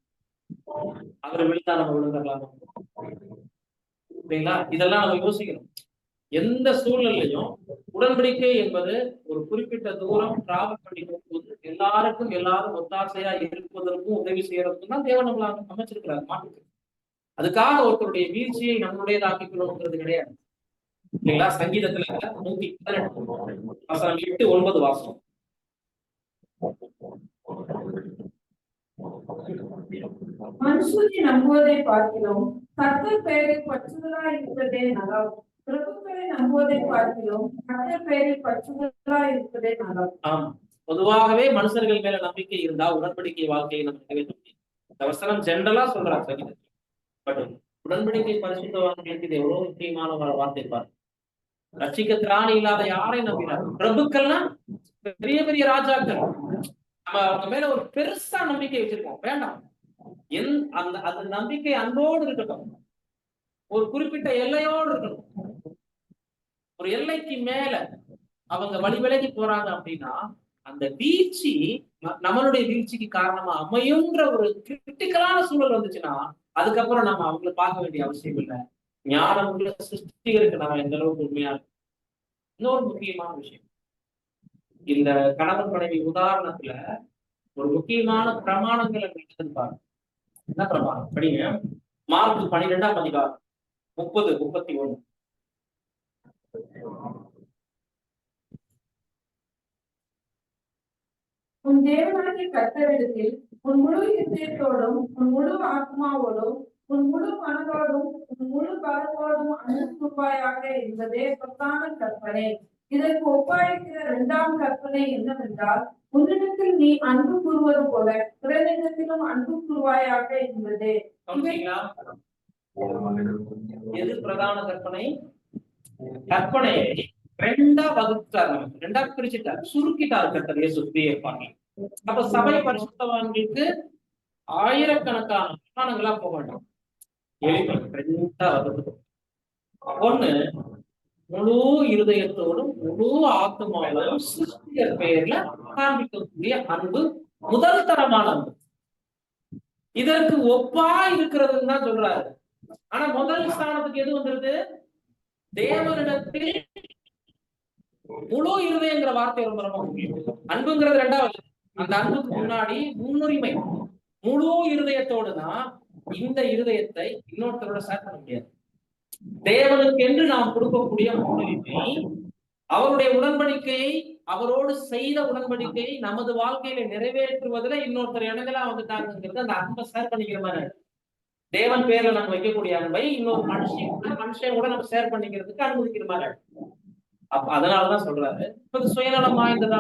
அவர் விழுந்தா நம்ம விழுந்துடலாமா? சரிங்களா? இதெல்லாம் நம்ம யோசிக்கணும். எந்த சூழ்நிலையும் உடன்படிக்கை என்பது ஒரு குறிப்பிட்ட தூரம் டிராவல் பண்ணி போகும்போது எல்லாரும் ஒத்தாசையா இருப்பதற்கும் உதவி செய்யறதுக்கும் தான் தேவன் நம்மள அமைச்சிருக்கிறார். மாட்டுக்கு அதுக்காக ஒருத்தருடைய வீழ்ச்சியை நம்மளுடையதாக்கிக்கணும்ங்கிறது கிடையாது. இல்லைங்களா? சங்கீதத்துல 118:8-9 வாசம். மனுஷனை நம்புவதை பார்க்கிறோம், கர்த்தர் பெயரில் பற்றுதலா இருப்பதே நலம். பிரபுக்களை நம்புவதை பார்க்கிறோம், கர்த்தர் பெயரில் பற்றுதலா இருப்பதே நலம். ஆமா, பொதுவாகவே மனுஷர்கள் மேல நம்பிக்கை இருந்தா உடன்படிக்கை வாழ்க்கையை நம்ம நிறைவேற்ற முடியும். இந்த வசனம் ஜெனரலா சொல்றாங்க சங்கீதத்தில். பட் உடன்படிக்கை பரிசுத்தவான்களுக்கு இது எவ்வளவு முக்கியமான ஒரு வார்த்தை பாரு. ரட்சிக்க திராணி இல்லாத யாரை நம்பினார்? பிரபுக்கள்னா பெரிய பெரிய ராஜாக்கள். நம்ம அவங்க மேல ஒரு பெருசா நம்பிக்கை வச்சிருக்கோம், வேண்டாம். அந்த நம்பிக்கை அன்போடு இருக்கட்டும், ஒரு குறிப்பிட்ட எல்லையோடு இருக்கணும். ஒரு எல்லைக்கு மேல அவங்க வழி விலகி போறாங்க அப்படின்னா அந்த வீழ்ச்சி நம்மளுடைய வீழ்ச்சிக்கு காரணமா அமையுன்ற ஒரு கிரிட்டிக்கலான சூழல் வந்துச்சுன்னா அதுக்கப்புறம் நம்ம அவங்களை பார்க்க வேண்டிய அவசியம் இல்லை. ஞானம் உள்ள சிருஷ்டிகருக்கு நம்ம எந்த அளவுக்கு உண்மையா இருக்கும். இன்னொரு முக்கியமான விஷயம், இந்த கணவன் மனைவி உதாரணத்துல ஒரு முக்கியமான பிரமாணங்கள் பாருங்க. என்ன பிரமாணம் படிங்க. மார்க் 12ஆம் அதிகாரம் 30-31. உன் தேவனாகிய கர்த்தரிடத்தில் உன் முழு இதயத்தோடும் உன் முழு ஆத்மாவோடும் உன் முழு மனதோடும் உன் முழு பலத்தோடும் அனுப்புவாயாக என்பதே பிரதான கற்பனை. இதற்கு ஒப்பாயிருக்கிற 2ஆம் கற்பனை என்னவென்றால், உன்னிடத்தில் நீ அன்பு கூறுவது போல பிறனிடத்திலும் அன்பு கூறுவாயாக என்பதே. எது பிரதான கற்பனை? கற்பனையை ரெண்டா வகுத்தார், ரெண்டா பிரிச்சுட்டார், சுருக்கிட்டார் கர்த்தர் இயேசு இருப்பாங்க. அப்ப சபை பரிசுத்தவான்களுக்கு ஆயிரக்கணக்கான பிரமாணங்களா போக வேண்டாம். எளிமை ரெண்டா வருது. ஒண்ணு, முழு இருதயத்தோடும் முழு ஆத்மாவோடும் சிருஷ்டிகர் பெயர்ல காண்பிக்கக்கூடிய அன்பு முதல் தரமான அன்பு. இதற்கு ஒப்பா இருக்கிறதுன்னு தான் சொல்றாரு. ஆனா முதல் ஸ்தானத்துக்கு எது வந்துருது? தேவனிடத்தில் முழு இருதயங்கிற வார்த்தை ரொம்ப ரொம்ப முக்கியம். அன்புங்கிறது ரெண்டாவது. அந்த அன்புக்கு முன்னாடி முன்னுரிமை முழு இருதயத்தோடுதான். இந்த இருதயத்தை இன்னொருத்தரோட ஷேர் பண்ண முடியாது. தேவனுக்கு என்று நாம் கொடுக்கக்கூடிய முன்னுரிமை, அவருடைய உடன்படிக்கையை, அவரோடு செய்த உடன்படிக்கையை நமது வாழ்க்கையில நிறைவேற்றுவதில் இன்னொருத்தர் இணைஞ்சலாம் வந்துட்டாங்கிறது அந்த அன்பை ஷேர் பண்ணிக்கிற மாதிரி. தேவன் பேர்ல நம்ம வைக்கக்கூடிய அன்பை இன்னொரு மனுஷன் கூட நம்ம ஷேர் பண்ணிக்கிறதுக்கு அனுமதிக்கிற மாதிரி. அதனாலதான் சொல்றாரு, இப்ப சுயநலம் வாய்ந்ததா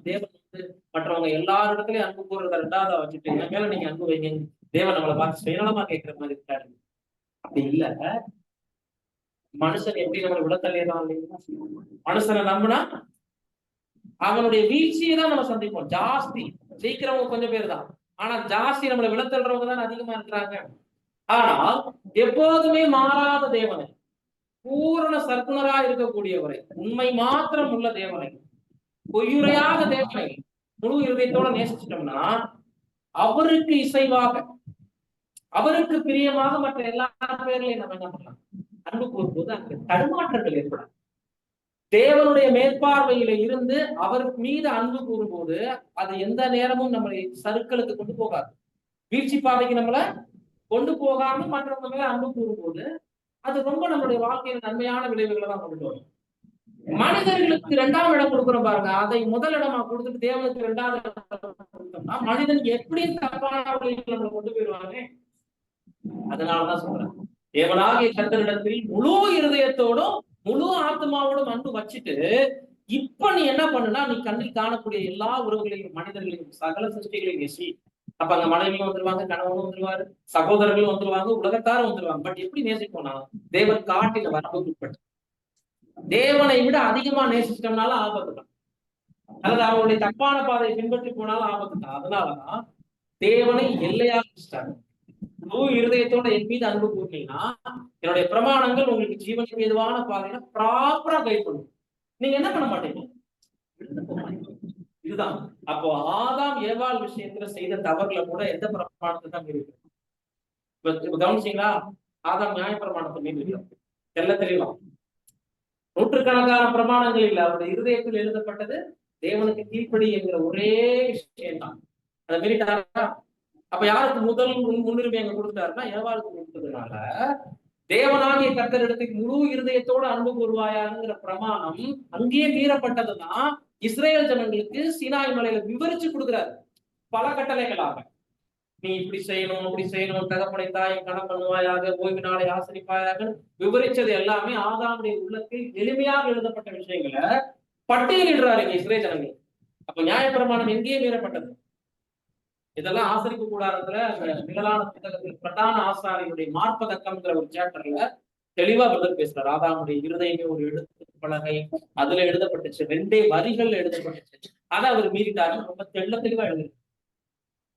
தேவன் வந்து மற்றவங்க எல்லாரிடத்துலயும் அன்பு கூறுறத ரெண்டாவதா வச்சுட்டு என் மேல நீங்க அன்பு வைங்க, தேவன் நம்மளை பார்த்து சுயநலமா கேட்கிற மாதிரி இருக்காரு. அப்படி இல்ல. மனுஷன் எப்படி நம்மளை விட தள்ளிடுறான் இல்லைங்களா? மனுஷனை நம்பினா அவனுடைய வீழ்ச்சியை தான் நம்ம சந்திப்போம். ஜாஸ்தி ஜெயிக்கிறவங்க கொஞ்சம் பேர் தான், ஆனா ஜாஸ்தி நம்மளை விட தள்ளுறவங்க தான் அதிகமா இருக்கிறாங்க. ஆனால் எப்போதுமே மாறாத தேவனை, பூரண சர்க்குணரா இருக்கக்கூடியவரை, உண்மை மாத்திரம் உள்ள தேவனை, பொய்யுரையாக தேவனை முழு இருதயத்தோட நேசிச்சிட்டோம்னா அவருக்கு இசைவாக, அவருக்கு பிரியமாக மற்ற எல்லா பேர்லையும் நம்ம என்ன பண்ணலாம்? அன்பு கூறும்போது அங்கு தடுமாற்றங்கள் ஏற்படும். தேவனுடைய மேற்பார்வையில இருந்து அவர் மீது அன்பு கூறும்போது அது எந்த நேரமும் நம்மளை சறுக்களுக்கு கொண்டு போகாது, வீழ்ச்சி பாதைக்கு நம்மளை கொண்டு போகாம மற்றவங்க மேல அன்பு கூறும்போது அது ரொம்ப நம்மளுடைய வாழ்க்கையில நன்மையான விளைவுகளை தான் கொண்டு வரும். மனிதர்களுக்கு இரண்டாம் இடம் கொடுக்குறோம் பாருங்க, அதை முதல் இடமா கொடுத்துட்டு தேவனுக்கு இரண்டாவது கொடுத்தோம்னா மனிதன் எப்படி தப்பான வழிகளை நம்மளை கொண்டு போயிடுவாங்க. அதனாலதான் சொல்றேன், தேவனாகிய கர்த்தரிடத்தில் முழு இருதயத்தோடும் முழு ஆத்மாவோடும் அன்பு வச்சுட்டு இப்ப நீ என்ன பண்ணுனா, நீ கண்ணில் காணக்கூடிய எல்லா உறவுகளையும், மனிதர்களையும், சகல சிருஷ்டிகளையும் நேசி. அப்ப அங்க மனைவியும் வந்துருவாங்க, கணவனும் வந்துருவாரு, சகோதரர்களும் வந்துருவாங்க, உலகத்தாரும் வந்துருவாங்க. பட் எப்படி நேசிப்போம்னா தேவன் காட்டின வரம்புக்கு உட்பட்டு. தேவனை விட அதிகமா நேசிச்சிட்டோம்னாலும் ஆபத்து தான், அல்லது அவருடைய தப்பான பாதையை பின்பற்றி போனாலும் ஆபத்து தான். அதனாலதான் தேவனை எல்லையாக வச்சுட்டாங்க. முழு இருதயத்தோட என் மீது அன்பு கூறினீங்கன்னா என்னுடைய பிரமாணங்கள் உங்களுக்கு ஜீவனுக்கு ஏதுவான பாதையில ப்ராப்பரா கைட் பண்ணும். நீங்க என்ன பண்ண மாட்டீங்க, இதுதான். அப்போ ஆதாம் ஏவாள் விஷயத்துல செய்த தவறுல கூட எந்த பிரமாணத்தை தான் இருக்கு? இப்ப கவனிச்சீங்களா? ஆதாம் நியாய பிரமாணத்தை மீறி தெல்ல தெளிவா நூற்றுக்கணக்கான பிரமாணங்கள் இல்ல, அவருடைய இருதயத்தில் எழுதப்பட்டது தேவனுக்கு கீழ்ப்படி என்கிற ஒரே விஷயம் தான். அதை மீறிட்டாரா? அப்ப யாருக்கு முதல் முன்னுரிமை அங்க கொடுத்தாருன்னா ஏவாளுக்கு கொடுத்ததுனால தேவனாகிய கர்த்தரிடத்துக்கு முழு இருதயத்தோடு அன்பு கூறுவாயாங்கிற பிரமாணம் அங்கேயே மீறப்பட்டதுதான். இஸ்ரேல் ஜனங்களுக்கு சீனாய் மலையில விவரிச்சு கொடுக்குறாரு பல கட்டளைகளாக. நீ இப்படி செய்யணும், அப்படி செய்யணும், தகப்பனை தாயை கணம் பண்ணுவாயாக, ஓய்வு நாளை ஆசரிப்பாயாக விவரிச்சது எல்லாமே ஆதாமுடைய உள்ளத்தில் எளிமையாக எழுதப்பட்ட விஷயங்களை பட்டியலிடுறாரு இங்க இஸ்ரேல் ஜனங்கள். அப்ப நியாயப்பிரமாணம் எங்கேயே மீறப்பட்டது. இதெல்லாம் ஆசரிப்பு கூடாரத்துல நிழலான புத்தகத்தில் பிரதான ஆசாரியுடைய மார்பதக்கம்ங்கிற ஒரு சாப்டர்ல தெளிவா பதில் பேசுறாரு. ஆதாமுடைய இருதயமே ஒரு எழுத்து பலகை, அதுல எழுதப்பட்டுச்சு, 2 வரிகள்ல எழுதப்பட்டுச்சு, அதை அவர் மீறிட்டாருன்னு ரொம்ப தெளிவா எழுதிருக்கு.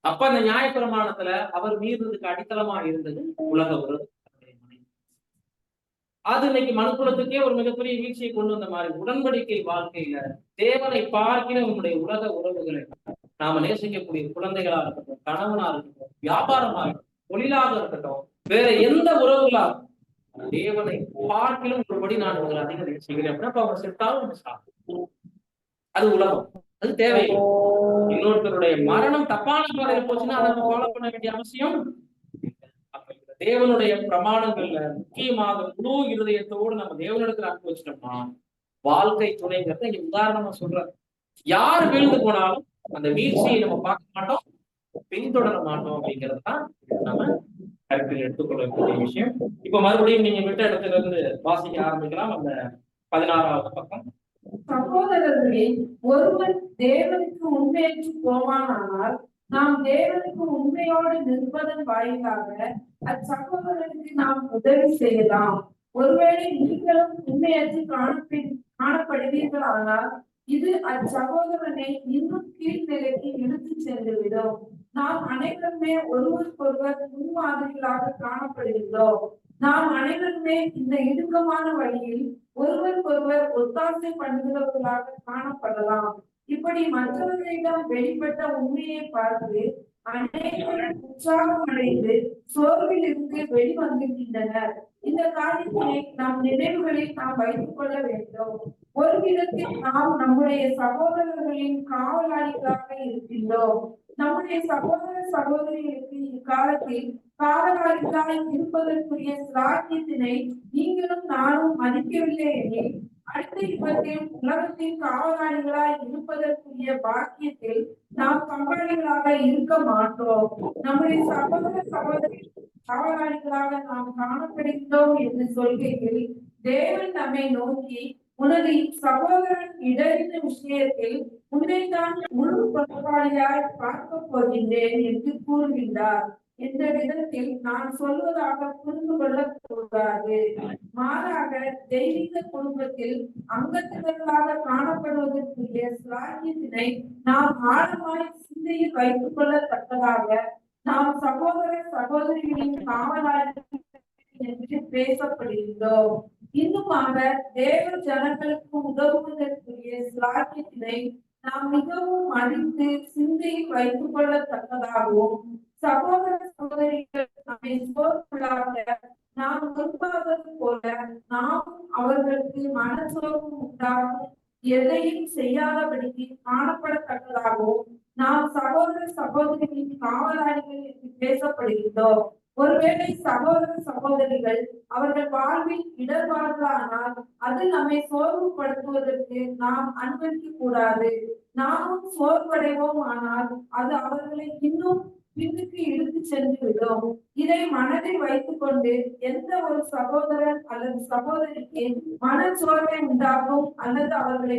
அப்ப அந்த நியாயப்பிரமாணத்துல அவர் மீறுறதுக்கு அடித்தளமா இருந்தது உலக உறவு. அது இன்னைக்கு மனுக்குலத்துக்கே ஒரு மிகப்பெரிய வீழ்ச்சியை கொண்டு வந்த மாதிரி. உடன்படிக்கை வாழ்க்கையில தேவனை பார்க்கிற உங்களுடைய உலக உறவுகளை நாம நேசிக்கக்கூடிய குழந்தைகளா இருக்கட்டும், கணவனா இருக்கட்டும், வியாபாரமா இருக்கட்டும், தொழிலாக இருக்கட்டும், வேற எந்த உறவுகளா தேவனை பார்க்கிலும் ஒருபடி நான் உங்களை அதிகம் நேசிக்கிறேன் அப்படின்னா அவங்க செட்டாலும் அது உலகம், அது தேவையில்லை. இன்னொருத்தருடைய மரணம் தப்பான பாதையில போச்சுன்னா அதை நம்ம ஃபாலோ பண்ண வேண்டிய அவசியம். தேவனுடைய பிரமாணங்கள்ல முக்கியமாக முழு இருதயத்தோடு நம்ம தேவனிடத்துல அனுப்பி வச்சிட்டோம்னா வாழ்க்கை துணைங்கிறத இங்க உதாரணமா சொல்றாரு. யார் வீழ்ந்து போனாலும் அந்த வீழ்ச்சியை நம்ம பார்க்க மாட்டோம், பின்தொடர மாட்டோம் அப்படிங்கிறதுதான் நம்ம கருத்தில் எடுத்துக்கொள்ளக்கூடிய விஷயம். இப்ப மறுபடியும் நீங்க விட்ட இடத்துல இருந்து வாசிக்க ஆரம்பிக்கலாம். அந்த 16வது பக்கம். சகோதரர்களே, ஒருவன் தேவனுக்கு உண்மையற்று போவானால் நாம் தேவனுக்கு உண்மையோடு நிற்பதன் வாயிலாக அச்சகோதரனுக்கு நாம் உதவி செய்யலாம். ஒருவேளை நீங்களும் உண்மையற்று காணப்படுவீர்களானால் இது அச்சகோதரனை இன்னும் கீழ்நிலைக்கு இழுத்து சென்றுவிடும். நாம் அனைவருமே ஒருவருக்கொருவர் முன்மாதிரிகளாக காணப்படுகின்றோம். நாம் அனைவருமே இந்த இடுக்கமான வழியில் ஒருவருக்கொருவர் ஒத்தாசை பண்ணுகிறவர்களாக காணப்படலாம். இப்படி மற்றவர்களிடம் வெளிப்பட்ட உண்மையை பார்த்து அனைவரும் உற்சாகம் அடைந்து சோர்வில் இருந்து வெளிவந்திருக்கின்றனர். இந்த காரியத்தினை நம் நினைவுகளில் நாம் வைத்துக் கொள்ள வேண்டும். ஒரு விதத்தில் நாம் நம்முடைய சகோதரர்களின் காவலாளிகளாக இருக்கின்றோம். நம்முடைய சகோதர சகோதரிகளுக்கு இக்காலத்தில் காவலாளிகளாய் இருப்பதற்குரிய சிலாக்கியத்தினை நீங்களும் நானும் மதிக்கவில்லை எனில் அடுத்த யுகத்தில் உலகத்தின் காவலாளிகளாய் இருப்பதற்குரிய பாக்கியத்தில் நாம் பங்காளிகளாக இருக்க மாட்டோம். நம்முடைய சகோதர சகோதரி காவலாளிகளாக நாம் காணப்படுகின்றோம் என்று சொல்கையில் தேவன் நம்மை நோக்கி உனது சகோதரன் இடறின விஷயத்தில் உன்னைத்தான் முழு பொறுப்பாளியாய் பார்க்க போகின்றேன் என்று கூறுகின்றார். என்ற விதத்தில் நான் சொல்வதாக புரிந்து கொள்ளக் கூடாது. மாறாக தெய்வீக குடும்பத்தில் அங்கத்தினர்களாக காணப்படுவதற்குரிய சிலாக்கியத்தினை நாம் ஆழமாய் சிந்தையில் வைத்துக் கொள்ளத்தக்கதாக நாம் சகோதர சகோதரிகளின் காவலாளர்கள் என்று பேசப்படுகின்றோம். இன்னுமாக தேவ ஜனங்களுக்கு உதவுவதற்குரிய சிலாக்கியத்தினை நாம் மிகவும் மதித்து சிந்தையில் வைத்துக் கொள்ளத்தக்கதாகவும் சகோதர சகோதரிகள் நம்மை சோர்வுள்ளாக நாம் விரும்பாதது போல நாம் அவர்களுக்கு மனச்சோர்வு உண்டாகும் எதையும் செய்யாதபடிக்கு காணப்படத்தக்கதாகவும் நாம் சகோதர சகோதரிகளின் காவலாளிகள் என்று பேசப்படுகின்றோம். ஒருவேளை சகோதர சகோதரிகள் அவர்கள் வாழ்வில் இடர்பாடுகளானால் அது நம்மை சோர்வுபடுத்துவதற்கு நாம் அனுமதிக்க கூடாது. நாமும் சோர்வடைவோம் ஆனால் அது அவர்களை இன்னும் பின்னுக்கு இழுத்து சென்று விடும். இதை மனதில் வைத்துக் கொண்டு எந்த ஒரு சகோதரன் அல்லது சகோதரிக்கு மனச்சோர்வை உண்டாகும் அல்லது அவர்களை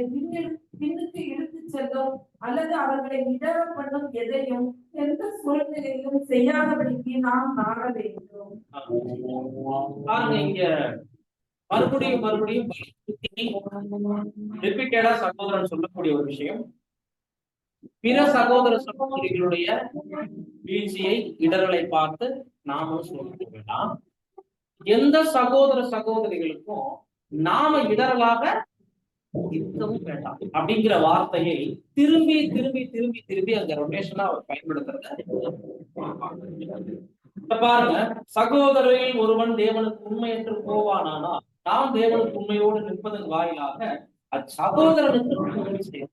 பின்னுக்கு இழுத்து செல்லும் அல்லது அவர்களை இடர பண்ணும் எதையும் எந்த சூழ்நிலையிலும் செய்யாதபடிக்கு நாம் நாட வேண்டும். இங்க மறுபடியும் ரிப்பீட்டடா சகோதரன் சொல்லக்கூடிய ஒரு விஷயம், பிற சகோதர சகோதரிகளுடைய வீழ்ச்சியை இடர்களை பார்த்து நாமும் சொல்ல வேண்டாம். எந்த சகோதர சகோதரிகளுக்கும் நாம இடரலாக இருக்கவும் வேண்டாம் அப்படிங்கிற வார்த்தையை திரும்பி திரும்பி திரும்பி திரும்பி அந்த ரொட்டேஷனா அவர் பயன்படுத்துறத பாருங்க. சகோதரில் ஒருவன் தேவனுக்கு உண்மையற்று போவானானா நாம் தேவனுக்கு உண்மையோடு நிற்பதன் வாயிலாக அச்சகோதரனுக்கு உதவி செய்யும்.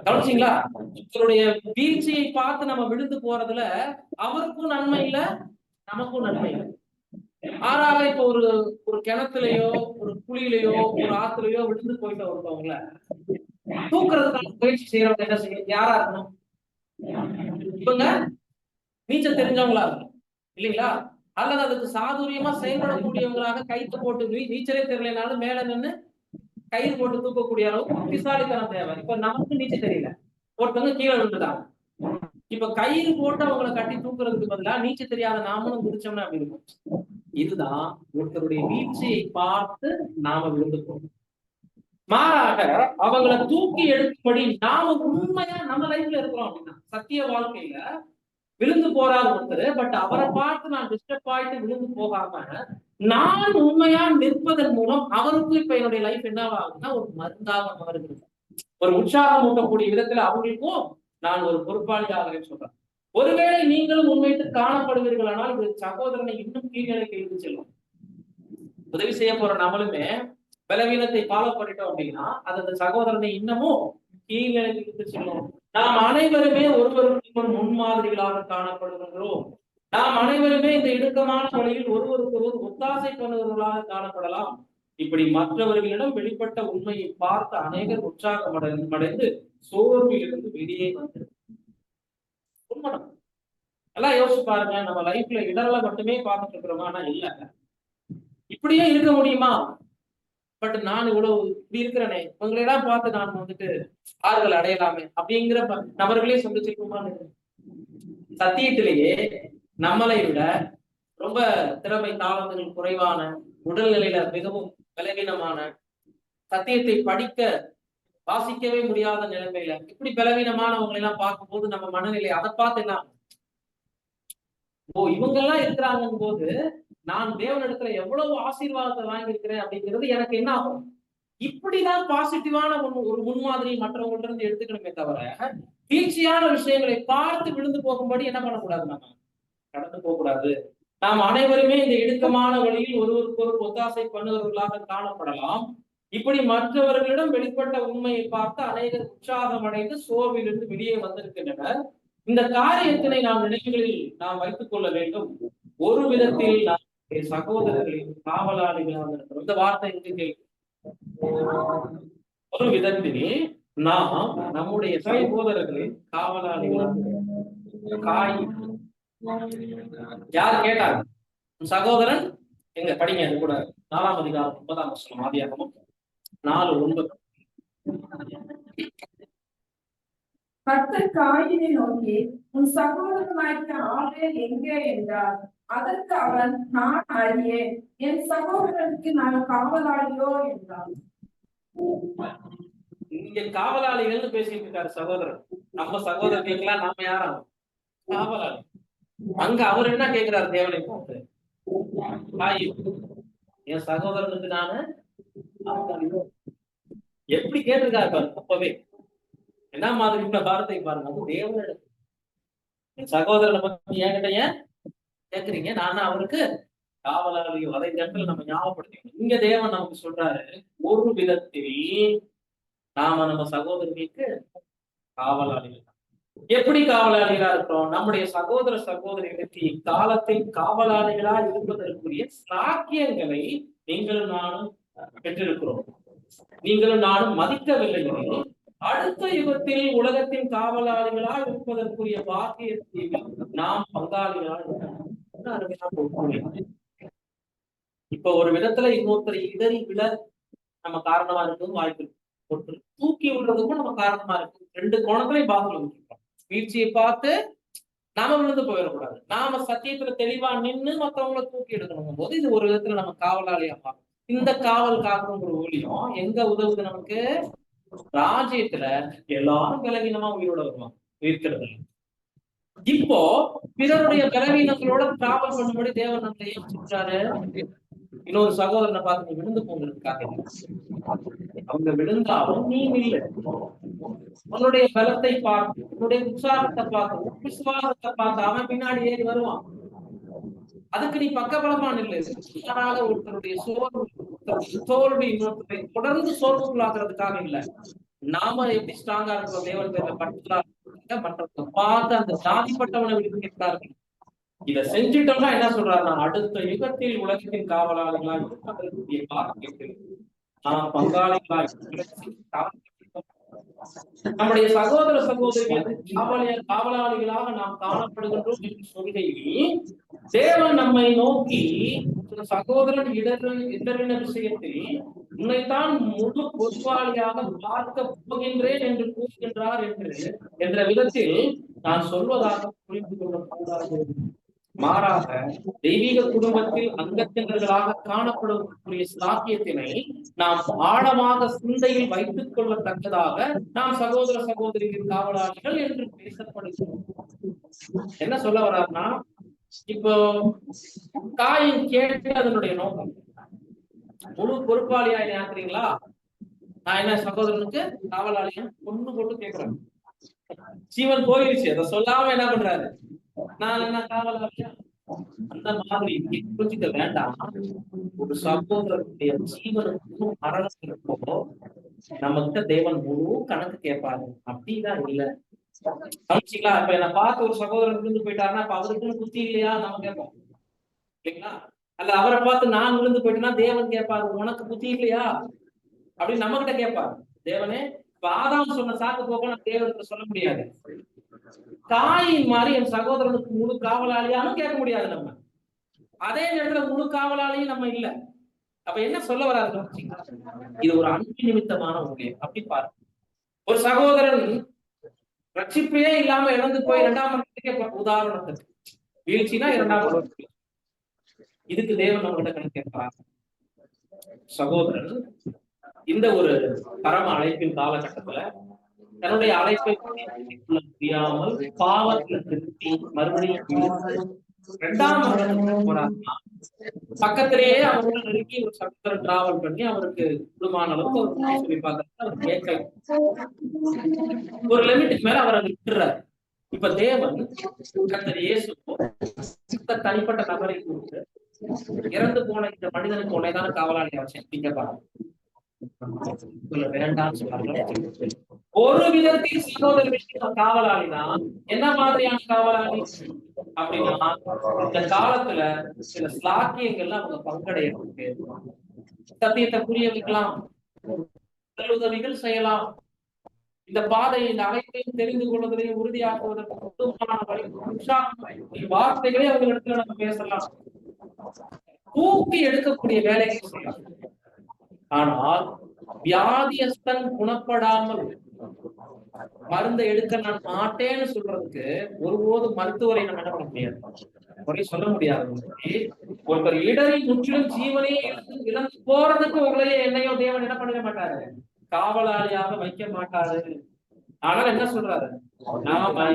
கவனிச்சீங்களா? இவருடைய வீழ்ச்சியை பார்த்து நம்ம விழுந்து போறதுல அவருக்கும் நன்மை இல்ல, நமக்கும் நன்மை இல்லை. ஆறாக இப்ப ஒரு கிணத்துலயோ ஒரு குழியிலையோ ஒரு ஆத்துலயோ விழுந்து போயிட்ட ஒருத்தவங்கள தூக்குறதுக்கான முயற்சி செய்யறவங்க என்ன செய்ய, யாரா இருக்கணும்? இவங்க நீச்சல் தெரிஞ்சவங்களா இருக்கணும் இல்லைங்களா? அல்லது அதுக்கு சாதுரியமா செயல்படக்கூடியவங்களாக கைத்து போட்டு நீச்சலே தெரியலனாலும் மேல நின்று கயிறு போட்டு தூக்கக்கூடிய அளவுக்கு புத்திசாலித்தனம் தேவை. இப்ப நமக்கு நீச்சல் தெரியல, ஒருத்தவங்க கீழே விழுந்துட்டாங்க. இப்ப கயிறு போட்டு அவங்களை கட்டி தூக்குறதுக்கு பதிலா நீச்சல் தெரியாத நாமளும் குதிச்சோம்னா அப்படி இருக்கும். இதுதான் ஒருத்தருடைய வீழ்ச்சியை பார்த்து நாம விழுந்து போகணும். மாறாக அவங்களை தூக்கி எடுக்கும்படி நாம உண்மையா நம்ம லைஃப்ல இருக்கிறோம் அப்படின்னா, சத்திய வாழ்க்கையில விழுந்து போறாரு ஒருத்தர், பட் அவரை பார்த்து நான் டிஸ்டர்ப் ஆயிட்டு விழுந்து போகாம நான் உண்மையா நிற்பதன் மூலம் அவருக்கும் இப்ப என்னுடைய லைஃப் என்னவாகுதுன்னா ஒரு மருந்தாக மாறுகிறது. ஒரு உற்சாகம் ஊட்டக்கூடிய விதத்துல அவங்களுக்கும் நான் ஒரு பொறுப்பாளியாக சொல்றேன். ஒருவேளை நீங்களும் உண்மைக்கு காணப்படுவீர்கள் ஆனால் இது சகோதரனை இன்னும் கீழ்நிலைக்கு இழுத்து செல்லும். உதவி செய்ய போற நம்மளுமே பலவீனத்தை ஃபாலோ பண்ணிட்டோம் அப்படின்னா அது அந்த சகோதரனை இன்னமும் கீழ்நிலைக்கு இழுத்து செல்லும். நாம் அனைவருமே ஒருவருக்கு முன்மாதிரிகளாக காணப்படுகின்றோம். நாம் அனைவருமே இந்த இடுக்கமான வழியில் ஒருவருக்கு ஒருவர் ஒத்தாசை பண்ணுவர்களாக காணப்படலாம். இப்படி மற்றவர்களிடம் வெளிப்பட்ட உண்மையை பார்த்து அநேகர் உற்சாகம் அடைந்து சோர்வில் இருந்து வெளியே வந்து உண்மைதான். எல்லாம் யோசிச்சு பாருங்க, நம்ம லைஃப்ல இடர்ல மட்டுமே பார்த்துட்டு இருக்கிறோமா? ஆனா இல்ல, இப்படியே இருக்க முடியுமா? பட் நான் இவ்வளவு இப்படி இருக்கிறேனே, இவங்களெல்லாம் பார்த்து நான் வந்துட்டு ஆறுதல் அடையலாமே அப்படிங்கிற நபர்களே சந்திச்சிருக்குமா? சத்தியத்திலேயே நம்மளை விட ரொம்ப திறமை தாளங்கள் குறைவான, உடல்நிலையில மிகவும் பலவீனமான, சத்தியத்தை படிக்க வாசிக்கவே முடியாத நிலைமையில இப்படி பலவீனமானவங்களை எல்லாம் பார்க்கும்போது நம்ம மனநிலை அதை பார்த்து என்ன, ஓ இவங்க எல்லாம் இருக்கிறாங்க போது நான் தேவனிடத்துல எவ்வளவு ஆசீர்வாதத்தை வாங்கியிருக்கிறேன் அப்படிங்கிறது எனக்கு என்ன ஆகும். இப்படிதான் பாசிட்டிவான ஒரு முன்மாதிரி மற்றவங்கள்ட்ட இருந்து எடுத்துக்கணுமே தவிர வீழ்ச்சியான விஷயங்களை பார்த்து விழுந்து போகும்படி என்ன பண்ணக்கூடாது, நம்ம கடந்து போகக்கூடாது. நாம் அனைவருமே இந்த இடுக்கமான வழியில் ஒருவருக்கொரு ஒத்தாசை பண்ணுவவர்களாக காணப்படலாம். இப்படி மற்றவர்களிடம் வெளிப்பட்ட உண்மையை பார்த்து அநேகர் உற்சாகம் அடைந்து சோர்விலிருந்து வெளியே வந்திருக்கின்றனர். இந்த காரியத்தினை நாம் நினைவுகளில் நாம் வைத்துக் கொள்ள வேண்டும். ஒரு விதத்தில் நாம் சகோதரர்களின் காவலாளிகளாக இருக்கிறோம். இந்த வார்த்தை எங்க, ஒரு விதத்தில் நாம் நம்முடைய சகோதரர்களின் காவலாளிகளாக. யார் கேட்டாங்க சகோதரன் எங்க படிங்க, அது கூட 4ஆம் அதிகாரம் 9ஆம் வசனம், ஆதியாகமம் 4:9. கர்த்தர் காயினை நோக்கி, உன் சகோதரனாகிய ஆபேல் எங்கே என்றார். அதற்கு அவன், நான் அறியேன், என் சகோதரனுக்கு நான் காவலாளியோ என்றான். இங்க காவலாளிகள்னு பேசிட்டு இருக்காரு சகோதரன். நம்ம சகோதரர்களுக்கெல்லாம் நாம யாரும் காவலாளி. அங்க அவர் என்ன கேட்கிறாரு தேவனை பார்த்து, என் சகோதரனுக்கு நானு எப்படி கேட்டிருக்காரு பாரு. அப்பவே என்ன மாதிரி வார்த்தை பாருங்க. அது தேவனிடம் என் சகோதரனை பத்தி என்கிட்ட ஏன் கேக்குறீங்க, நானா அவருக்கு காவலாளியோ. அதை இந்த இடத்துல நம்ம ஞாபகப்படுத்திக்கணும். இங்க தேவன் நமக்கு சொல்றாரு, ஒரு விதத்தில் நாம நம்ம சகோதரர்களுக்கு காவலாளிகள். எப்படி காவலாளிகளா இருக்கிறோம்? நம்முடைய சகோதர சகோதரிகளுக்கு இக்காலத்தில் காவலாளிகளா இருப்பதற்குரிய சாக்கியங்களை நீங்களும் நானும் பெற்றிருக்கிறோம். நீங்களும் நானும் மதிக்கவில்லை. அடுத்த யுகத்தில் உலகத்தின் காவலாளிகளா இருப்பதற்குரிய பாக்கியத்தில் நாம் பங்காளிகளா இருக்கணும். இப்ப ஒரு விதத்துல இன்னொருத்தரை இடறி விழ நம்ம காரணமா இருக்கிறது வாய்ப்பு இருக்கு. ஒருத்தர் தூக்கி விடுறதுக்கும் நம்ம காரணமா இருக்கு. 2 கோணத்திலையும் பார்க்கணும். வீழ்ச்சியை பார்த்து நாம விழுந்து போயிடக்கூடாது. நாம சத்தியத்துல தெளிவா நின்று மற்றவங்களை தூக்கி எடுக்கணும் போது இது ஒரு விதத்துல நம்ம காவலாளியா பார்க்கணும். இந்த காவல் காக்கணுங்கிற ஊழியம் எங்க உதவுது நமக்கு? ராஜ்யத்துல எல்லாரும் பலவீனமா உயிரோட வருவாங்க, இருக்கிறது. இப்போ பிறருடைய பலவீனங்களோட டிராவல் பண்ணும்படி தேவன் நம்மளை ஏன் சொல்றாரு? இன்னொரு சகோதரனை பார்த்து நீ விழுந்து போங்கிறதுக்காக. அவங்க விழுந்தாலும் நீ இல்லை. உன்னுடைய பலத்தை பார்த்து, உன்னுடைய உற்சாகத்தை பார்த்து, விசுவாசத்தை பார்த்து அவன் பின்னாடி ஏறி வருவான். அதுக்கு நீ பக்கபலமான இல்லை. ஒருத்தருடைய சோர்வு இன்னொருத்தரை தொடர்ந்து சோர்வுக்குள்ளாக்குறதுக்காக இல்லை. நாம எப்படி ஸ்ட்ராங்கா இருக்கிறோம் தேவன் பேர்ல பட்டுதா மற்றவங்க பார்த்து அந்த சாதிப்பட்டவனை விடுவிக்கிறார்கள். இதை செஞ்சுட்டோம்னா என்ன சொல்றாருன்னா, அடுத்த யுகத்தில் உலகத்தின் காவலாளிகளா இருப்பதற்குரிய பாக்கியத்தில் நாம் பங்காளிகளா நம்முடைய சகோதர சகோதரிகள் காவலாளிகளாக நாம் காணப்படுகின்றோம் என்று சொல்கையில் தேவன் நம்மை நோக்கி சகோதரன் இடரின விஷயத்தில் உன்னைத்தான் முழு பொறுப்பாளியாக பார்க்க போகின்றேன் என்று கூறுகின்றார் என்ற விதத்தில் நான் சொல்வதாக புரிந்து கொள்ளக்கூடாது. மாறாக தெய்வீக குடும்பத்தில் அங்கத்தினர்களாக காணப்படக்கூடிய சாக்கியத்தினை நாம் ஆழமாக சிந்தையில் வைத்துக் கொள்ளத்தக்கதாக நாம் சகோதர சகோதரிகள் காவலாளிகள் என்று பேசப்படுகிறோம். என்ன சொல்ல வர்றாருன்னா, இப்போ காயின் கேட்டு அதனுடைய நோக்கம் முழு பொறுப்பாளியா ஆக்குறீங்களா? நான் என்ன சகோதரனுக்கு காவலாளியா ஒண்ணு போட்டு கேட்கிறேன். ஜீவன் போயிருச்சு, அதை சொல்லாம என்ன பண்றாரு, நான் என்ன காவலாளியா? அந்த மாதிரி புரிஞ்சுக்க வேண்டாம். ஒரு சகோதரனுடைய ஜீவனுக்கும் மரணத்திற்கோ நமக்கு தேவன் முழு கணக்கு கேட்பாரு. அப்படிதான் இல்லை. கவனிச்சிங்களா? இப்ப என்ன பார்த்து ஒரு சகோதரன் விழுந்து போயிட்டாருன்னா அப்ப அவருக்குன்னு புத்தி இல்லையா நம்ம கேட்போம் இல்லைங்களா? அல்ல அவரை பார்த்து நான் விழுந்து போயிட்டேன்னா தேவன் கேட்பாரு, உனக்கு புத்தி இல்லையா அப்படின்னு நம்ம கிட்ட கேட்பாரு. தேவனே இப்ப ஆதாம் சொன்ன சாக்கு போக நான் தேவனுக்கு சொல்ல முடியாது. தாயின் மாதிரி என் சகோதரனுக்கு முழு காவலாளியாலும் கேட்க முடியாது நம்ம. அதே நேரத்துல முழு காவலாளியும் நம்ம இல்லை. அப்ப என்ன சொல்ல வராது? இது ஒரு அன்பு நிமித்தமான ஊழியம். அப்படி பாரு, ஒரு சகோதரன் ரட்சிப்பே இல்லாம இழந்து போய் 2ஆம் மரணத்துக்கே உதாரணத்துக்கு வீழ்ச்சினா 2ஆம் மரணத்துக்கு இதுக்கு தேவன் நம்மகிட்ட கணக்கு கேட்பார். சகோதரன் இந்த ஒரு பரம அழைப்பின் காலகட்டத்துல தன்னுடைய அழைப்பை முடியாமல் பாவத்துல திருப்பி மறுபடியும் 2ஆம் வருடத்துக்கு போறாருன்னா பக்கத்திலேயே அவர்கள் நெருங்கி ஒரு சமுத்திரம் டிராவல் பண்ணி அவருக்கு குடும்பமான அளவுக்கு அவர் சொல்லி பார்க்கறது அவர் கேட்கல. ஒரு லிமிட்டுக்கு மேல அவரை விட்டுறாரு. இப்ப தேவன் கர்த்தர் இயேசு தனிப்பட்ட நபரை கொடுத்து இறந்து போன இந்த மனிதனுக்கு உன்னைதான காவலாளி அவசியம் நீங்க பாருங்க வேண்டாம் சொல்றாங்க. ஒரு விதத்தில் சகோதர விஷயம் காவலாளி தான். என்ன மாதிரியான காவலாளி அப்படின்னா இந்த காலத்துல சில ஸ்லாக்கியங்கள்ல அவங்க பங்கடையிறதுக்கு சத்தியத்தை புரிய வைக்கலாம், உதவிகள் செய்யலாம், இந்த பாதையை இந்த அழைப்பையும் தெரிந்து கொள்வதையும் உறுதியாக்குவதற்கு வார்த்தைகளே அவங்க இடத்துல நம்ம பேசலாம், தூக்கி எடுக்கக்கூடிய வேலைகள் செய்யலாம். ஆனால் வியாதியஸ்தன் குணப்படாமல் மருந்தை எடுக்க நான் மாட்டேன்னு சொல்றதுக்கு ஒருபோதும் மருத்துவரை நம்ம என்ன பண்ண முடியாது, முறை சொல்ல முடியாது. ஒருத்தர் இடறி முற்றிலும் ஜீவனே இழந்து போறதுக்கு உங்களையே என்னையோ தேவன் என்ன பண்ண மாட்டாரு, காவலாளியாக வைக்க மாட்டாரு. ஆனால் என்ன சொல்றாரு, நாம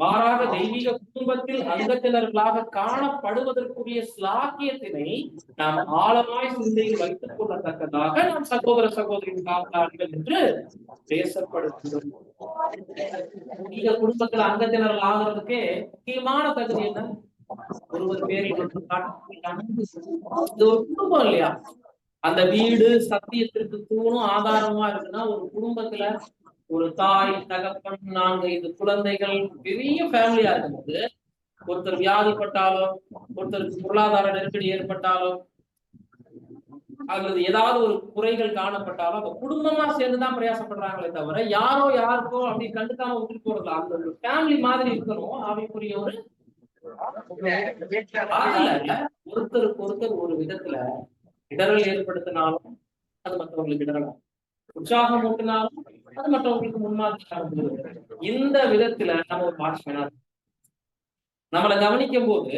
மாறாக தெய்வீக குடும்பத்தில் அங்கத்தினர்களாக காணப்படுவதற்குரிய ஸ்லாக்கியத்தினை நாம் ஆழமாய் சிந்தையில் வைத்துக் கொள்ளத்தக்கதாக நாம் சகோதர சகோதரின் காவலாளிகள் என்று பேசப்படுகிறோம். தெய்வீக குடும்பத்தில் அங்கத்தினர்கள் ஆகிறதுக்கே முக்கியமான தகுதி என்ன, ஒருவர் பேரை இது ஒரு குடும்பம் இல்லையா? அந்த வீடு சத்தியத்திற்கு தூணும் ஆதாரமா இருக்குன்னா ஒரு குடும்பத்துல ஒரு தாய் தகப்பன் 4-5 குழந்தைகள் பெரிய ஃபேமிலியா இருக்கும்போது ஒருத்தர் வியாதிப்பட்டாலோ ஒருத்தருக்கு பொருளாதார நெருக்கடி ஏற்பட்டாலோ அல்லது ஏதாவது ஒரு குறைகள் காணப்பட்டாலும் அந்த குடும்பமா சேர்ந்துதான் பிரயாசப்படுறாங்களே தவிர யாரோ யாருக்கோ அப்படி கண்டுக்காம விட்டு போறது அந்த ஒரு ஃபேமிலி மாதிரி இருக்கணும். ஆவிக்குரிய ஒரு ஒருத்தருக்கு ஒருத்தர் ஒரு விதத்துல இடரல் ஏற்படுத்தினாலும் அது மற்றவங்களுக்கு இடரலாம், உற்சாகம் ஊட்டினாலும் அது மற்றவங்களுக்கு முன்மாதிரி. இந்த விதத்துல நம்ம ஒரு வாட்ச்மேனா நம்மளை கவனிக்கும் போது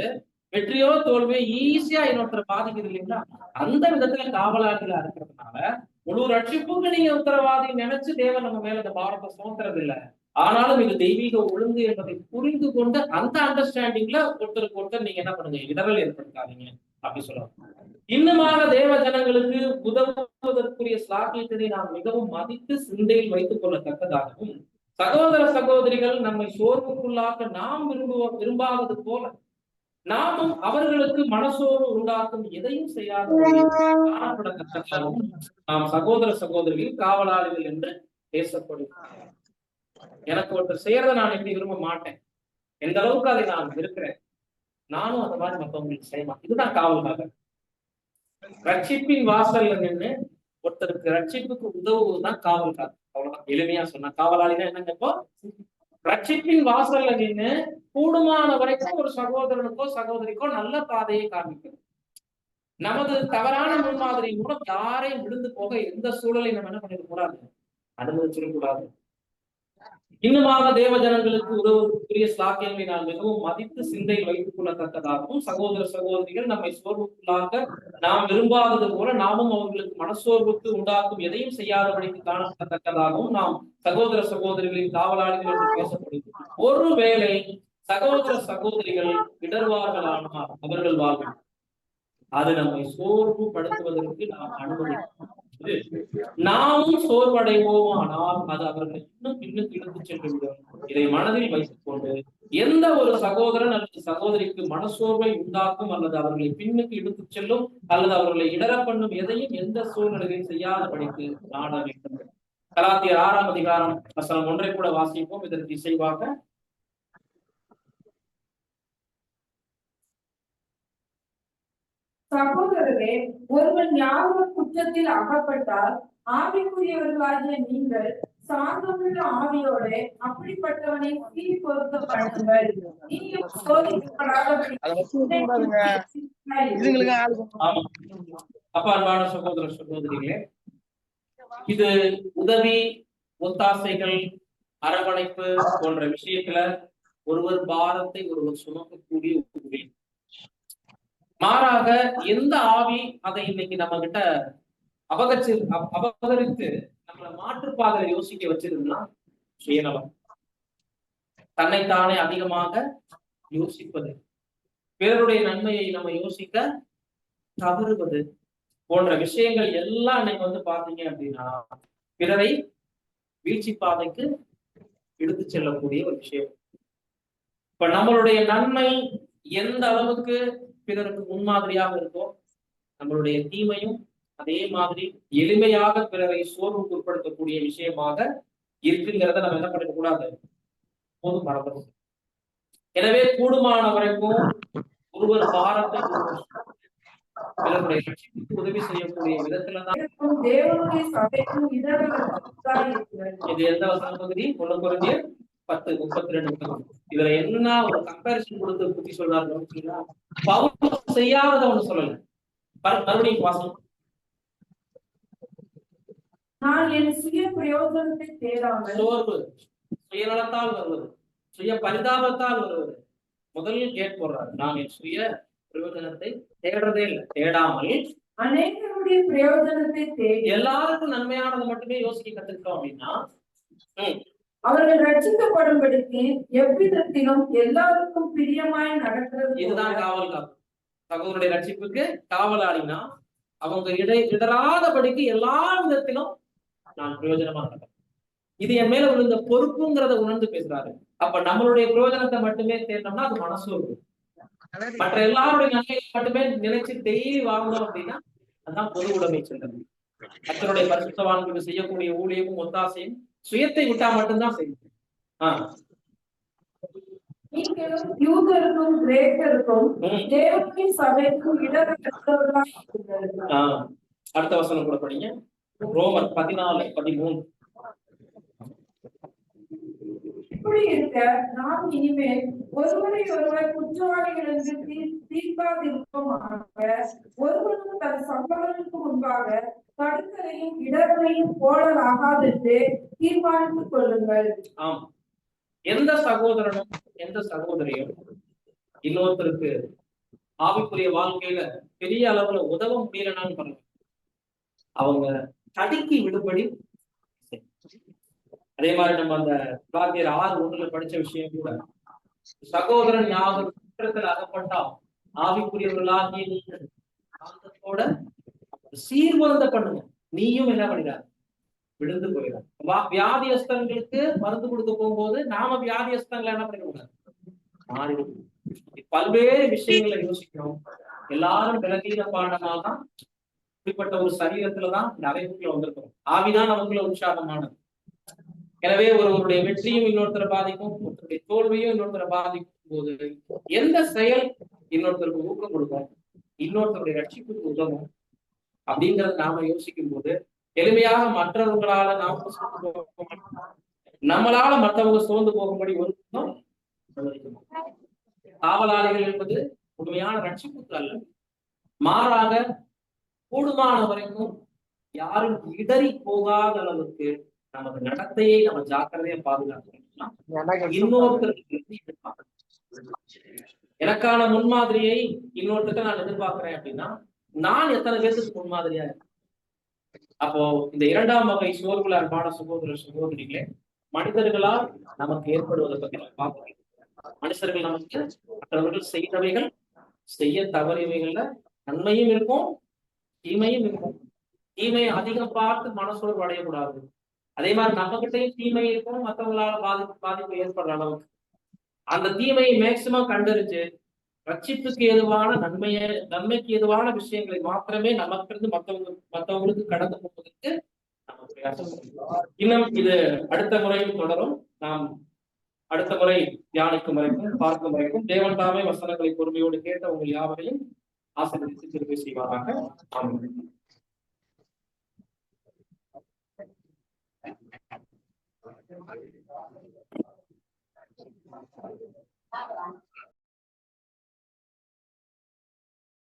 வெற்றியோ தோல்வியோ ஈஸியா இன்னொருத்தரை பாதிக்குது இல்லைங்களா? அந்த விதத்துல காவலாளிகளா இருக்கிறதுனால முழு ரட்சிப்புக்கு நீங்க உத்தரவாதி நினைச்சு தேவன் நம்ம மேல இந்த பாரத்தை சுமத்துறது இல்லை. ஆனாலும் இது தெய்வீக ஒழுங்கு என்பதை புரிந்து கொண்டு அந்த அண்டர்ஸ்டாண்டிங்ல ஒருத்தருக்கு ஒருத்தர் நீங்க என்ன பண்ணுங்க, இடரல் ஏற்படுத்தாதீங்க அப்படி சொல்லுவாங்க. இன்னுமாக தேவ ஜனங்களுக்கு உதவுவதற்குரிய ஸ்லாக்கியத்தினை நாம் மிகவும் மதித்து சிந்தையில் வைத்துக் கொள்ளத்தக்கதாகவும் சகோதர சகோதரிகள் நம்மை சோர்வுக்குள்ளாக்க நாம் விரும்பாதது போல நாமும் அவர்களுக்கு மனசோர்வு உண்டாக்கும் எதையும் செய்யாத காணப்படத்தக்கதாகவும் நாம் சகோதர சகோதரிகள் காவலாளிகள் என்று பேசப்படும். எனக்கு ஒருத்தர் செய்யறதை நான் எப்படி விரும்ப மாட்டேன், எந்த அளவுக்கு அதை நான் இருக்கிறேன், நானும் அந்த மாதிரி மற்றவங்களுக்கு செய்யலாம். இதுதான் காவல்காக. ரட்சிப்பின் வாசல்ல நின்று ஒருத்தருக்கு ரட்சிப்புக்கு உதவுவதுதான் காவல்காக. அவ்வளவுதான் எளிமையா சொன்னா. காவலாளினா என்னங்க, இப்போ ரட்சிப்பின் வாசல்ல நின்று கூடுமான வரைக்கும் ஒரு சகோதரனுக்கோ சகோதரிக்கோ நல்ல பாதையை காண்பிக்கணும். நமது தவறான முன்மாதிரி மூலம் யாரையும் விழுந்து போக எந்த சூழலை நம்ம என்ன பண்ணிட கூடாது, அனுமதிச்சிடக்கூடாது. இன்னுமாக தேவ ஜனங்களுக்கு உதவுக்குரிய ஸ்லாக்கியங்களை நாம் மிகவும் மதித்து சிந்தையில் வைத்துக் கொள்ளத்தக்கதாகவும் சகோதர சகோதரிகள் நம்மை சோர்வுக்குள்ளாக நாம் விரும்பாதது போல நாமும் அவர்களுக்கு மனசோர்வுக்கு உண்டாக்கும் எதையும் செய்யாதபடிக்கு காணப்படத்தக்கதாகவும் நாம் சகோதர சகோதரிகளின் காவலாளிகள் என்று பேசப்படுகிறது. ஒருவேளை சகோதர சகோதரிகள் இடர்வார்களானால் அவர்கள் வாழ்வில் அது நம்மை சோர்வுபடுத்துவதற்கு நாம் அனுமதிக்கிறோம். நாமும் சோர்வடைவோமானால் அது அவர்களை இன்னும் பின்னுக்கு இழுத்துச் சென்றுவிடும். இதை மனதில் வைத்துக் கொண்டு எந்த ஒரு சகோதரன் அல்லது சகோதரிக்கு மனசோர்வை உண்டாக்கும் அல்லது அவர்களை பின்னுக்கு இழுத்துச் செல்லும் அல்லது அவர்களை இடர பண்ணும் எதையும் எந்த சூழ்நிலையும் செய்யாதபடிக்கு நாட வேண்டும். கலாத்தியர் 6ஆம் அதிகாரம் வசனம் 1 கூட வாசிப்போம் இதற்கு இசைவாக. சகோதரரே, ஒருவன் யாரோ குற்றத்தில் அகப்பட்டால் ஆவிக்குரியவர்களாகிய நீங்கள் சாந்தமுள்ள ஆவியோட அப்படிப்பட்டவனை சீர்பொருத்த பண்ணுங்கள். நீயும் சோதிக்கப்படாதபடி அப்ப அன்பான சகோதர சகோதரிகளே, இது உதவி ஒத்தாசைகள் அரவணைப்பு போன்ற விஷயத்துல ஒருவர் பாரத்தை ஒருவர் சுமக்கக்கூடிய உதவி. மாறாக எந்த ஆவி அதை இன்னைக்கு நம்ம கிட்ட அபகரித்து நம்மளை மாற்றுப்பாதையில யோசிக்க வச்சிருந்தா சுயநலம், தன்னைத்தானே அதிகமாக யோசிப்பது, பிறருடைய நன்மையை நம்ம யோசிக்க தவறுவது போன்ற விஷயங்கள் எல்லாம் இன்னைக்கு பாத்தீங்க அப்படின்னா பிறரை வீழ்ச்சி பாதைக்கு எடுத்து செல்லக்கூடிய ஒரு விஷயம். இப்ப நம்மளுடைய நன்மை எந்த அளவுக்கு பிறருக்கு முன்மாதிரியாக இருக்கோ, நம்மளுடைய தீமையும் அதே மாதிரி எளிமையாக பிறரை சோர்வுக்கு உட்படுத்தக்கூடிய விஷயமாக இருக்குங்கிறத நம்ம என்ன பண்ணிக்க கூடாது, போதும் மறந்துடும். எனவே கூடுமான வரைக்கும் ஒருவர் பாரத்தை பிறருடைய லட்சியத்துக்கு உதவி செய்யக்கூடிய விதத்துலதான் தேவனுடைய சபைக்கும் இது எந்த வசன பகுதி? 1 கொரிந்தியர் 10:32. இதுல என்ன ஒரு கம்பேரிசன் கொடுத்து பத்தி சொல்றாரு, பவுல் செய்யாதத ஒண்ணு சொல்லல. மறுபடியும் வாசனம். நான் என் சுய பிரயோஜனத்தை தேடாமல், சோர்வு சுயநலத்தால் வருவது, சுய பரிதாபத்தால் வருவது. முதலில் கேட் போடுறாரு, நான் என் சுய பிரயோஜனத்தை தேடுறதே இல்லை, தேடாமல் அநேகருடைய பிரயோஜனத்தை தேடி எல்லாருக்கும் நன்மையானதை மட்டுமே யோசிக்க கத்துக்கிட்டோம் அப்படின்னா அவர்கள் ரட்சிக்கப்படும்படிக்கு எவ்விதத்திலும் எல்லாருக்கும் பிரியமாய் நடக்கிறது. இதுதான் காவல் காப்பு. சகோதரருடைய ரட்சிப்புக்கு காவலாளினா அவங்க இடராதபடிக்கு எல்லா விதத்திலும் நான் பிரயோஜனமா நடக்கிறேன். இது என் மேல விழுந்த பொறுப்புங்கிறத உணர்ந்து பேசுறாரு. அப்ப நம்மளுடைய பிரயோஜனத்தை மட்டுமே தேடினோம்னா அது மனசோர்வு. மற்ற எல்லாருடைய நன்மையை மட்டுமே நினைச்சு டெய்லி வாழ்ந்தோம் அப்படின்னா அதுதான் பொது உடைமை செல்றது. கர்த்தருடைய பரிசுத்தவான்களுக்கு செய்யக்கூடிய ஊழியமும் ஒத்தாசையும் சுயத்தை விட்டா மட்டும்தான் செய்யும். நீங்களும் யூதருக்கும் கிரேக்கருக்கும் தேவனுடைய சபைக்கும் இடரற்றவர்களாய் இருக்கிறீர்கள். அடுத்த வசனம் கூட படிங்க. ரோமர் 14:13. இப்படி இருக்க நாம் இனிமேல் ஒருவரை ஒருவர் குற்றவாளிகள் என்று தீர்க்காதிருப்போமாக, ஒருவரும் தன் சம்பளத்துக்கு முன்பாக தடுக்கலையும் இடர்களையும் போடலாகாதென்று தீர்மானித்துக் கொள்ளுங்கள். ஆம், எந்த சகோதரனும் எந்த சகோதரியும் இன்னொருத்தருக்கு ஆவிக்குரிய வாழ்க்கையில பெரிய அளவுல உதவ முடியலனாலும் பரவாயில்ல, அவங்க தடுக்கி விடுபடி. அதே மாதிரி நம்ம அந்த கலாத்தியர் 6:1 படிச்ச விஷயம் கூட, சகோதரன் யாவது குற்றத்தில் அகப்பட்டா ஆவிக்குரியவர்களாகிய நீங்கள் ஆனந்தத்தோட சீர்வந்த பண்ணுங்க, நீயும் என்ன பண்ணிடாது விழுந்து போயிடாது. வியாதியஸ்தங்களுக்கு மருந்து கொடுக்க போகும்போது நாம வியாதியஸ்தங்களை என்ன பண்ணிக்கூடாது, மாறிடும். பல்வேறு விஷயங்களை யோசிக்கணும். எல்லாரும் விலகீன பாடனால்தான் இப்படிப்பட்ட ஒரு சரீரத்துலதான் இந்த அறைக்குள்ள வந்திருக்கோம். ஆவிதான் நமக்குள்ள உற்சாகமானது. எனவே ஒருவருடைய வெற்றியும் இன்னொருத்தரை பாதிக்கும், ஒருத்தருடைய தோல்வியும் இன்னொருத்தரை பாதிக்கும் போது எந்த செயல் இன்னொருத்தருக்கு ஊக்கம் கொடுக்கும், இன்னொருத்தருடைய ரட்சிப்புக்கு உதவும் அப்படிங்கறத நாம யோசிக்கும் போது எளிமையாக மற்றவங்களால நாம சோர்ந்து போக, நம்மளால மற்றவங்க சோர்ந்து போகும்படி ஒரு காவலாளிகள் என்பது உண்மையான ரட்சிப்புக்கு அல்ல, மாறாக கூடுமான வரைக்கும் யாரும் இடறி போகாத அளவுக்கு நமது நடத்தையை நம்ம ஜாக்கிரதையா பாதுகாக்கணும். இன்னொருத்தருக்கு எனக்கான முன்மாதிரியை இன்னொருத்தருக்கு நான் எதிர்பார்க்கிறேன் அப்படின்னா நான் எத்தனை பேருக்கு முன்மாதிரியா இருக்கேன்? அப்போ இந்த 2ஆம் வகை சோர்வுல அன்பான சகோதர சகோதரிகளே, மனிதர்களால் நமக்கு ஏற்படுவதை பத்தி நம்ம பார்க்கிறோம். மனுஷர்கள் நமக்கு மற்றவர்கள் செய்தவைகள் செய்ய தவறியவைகள்ல நன்மையும் இருக்கும் தீமையும் இருக்கும். தீமையை அதிகம் பார்த்து மனசோர்வு அடையக்கூடாது. அதே மாதிரி நம்ம கிட்டையும் தீமை இருக்கும், மற்றவங்களால பாதிப்பு ஏற்படுற அளவுக்கு அந்த தீமையை மேக்சிமம் கண்டறிஞ்சு ரட்சிப்புக்கு ஏதுவான நன்மைக்கு ஏதுவான விஷயங்களை மாத்திரமே நமக்கு இருந்து மற்றவங்களுக்கு கடந்து போவதற்கு நம்ம பிரயாசம். இன்னும் இது அடுத்த முறையும் தொடரும். நாம் அடுத்த முறை தியானிக்கும் வரைக்கும் பார்க்கும் வரைக்கும் தேவன் தாமே வசனங்களை பொறுமையோடு கேட்ட உங்கள் யாவரையும் ஆசீர்வதித்து திருப்பி செய்வாராக. ஆமென்.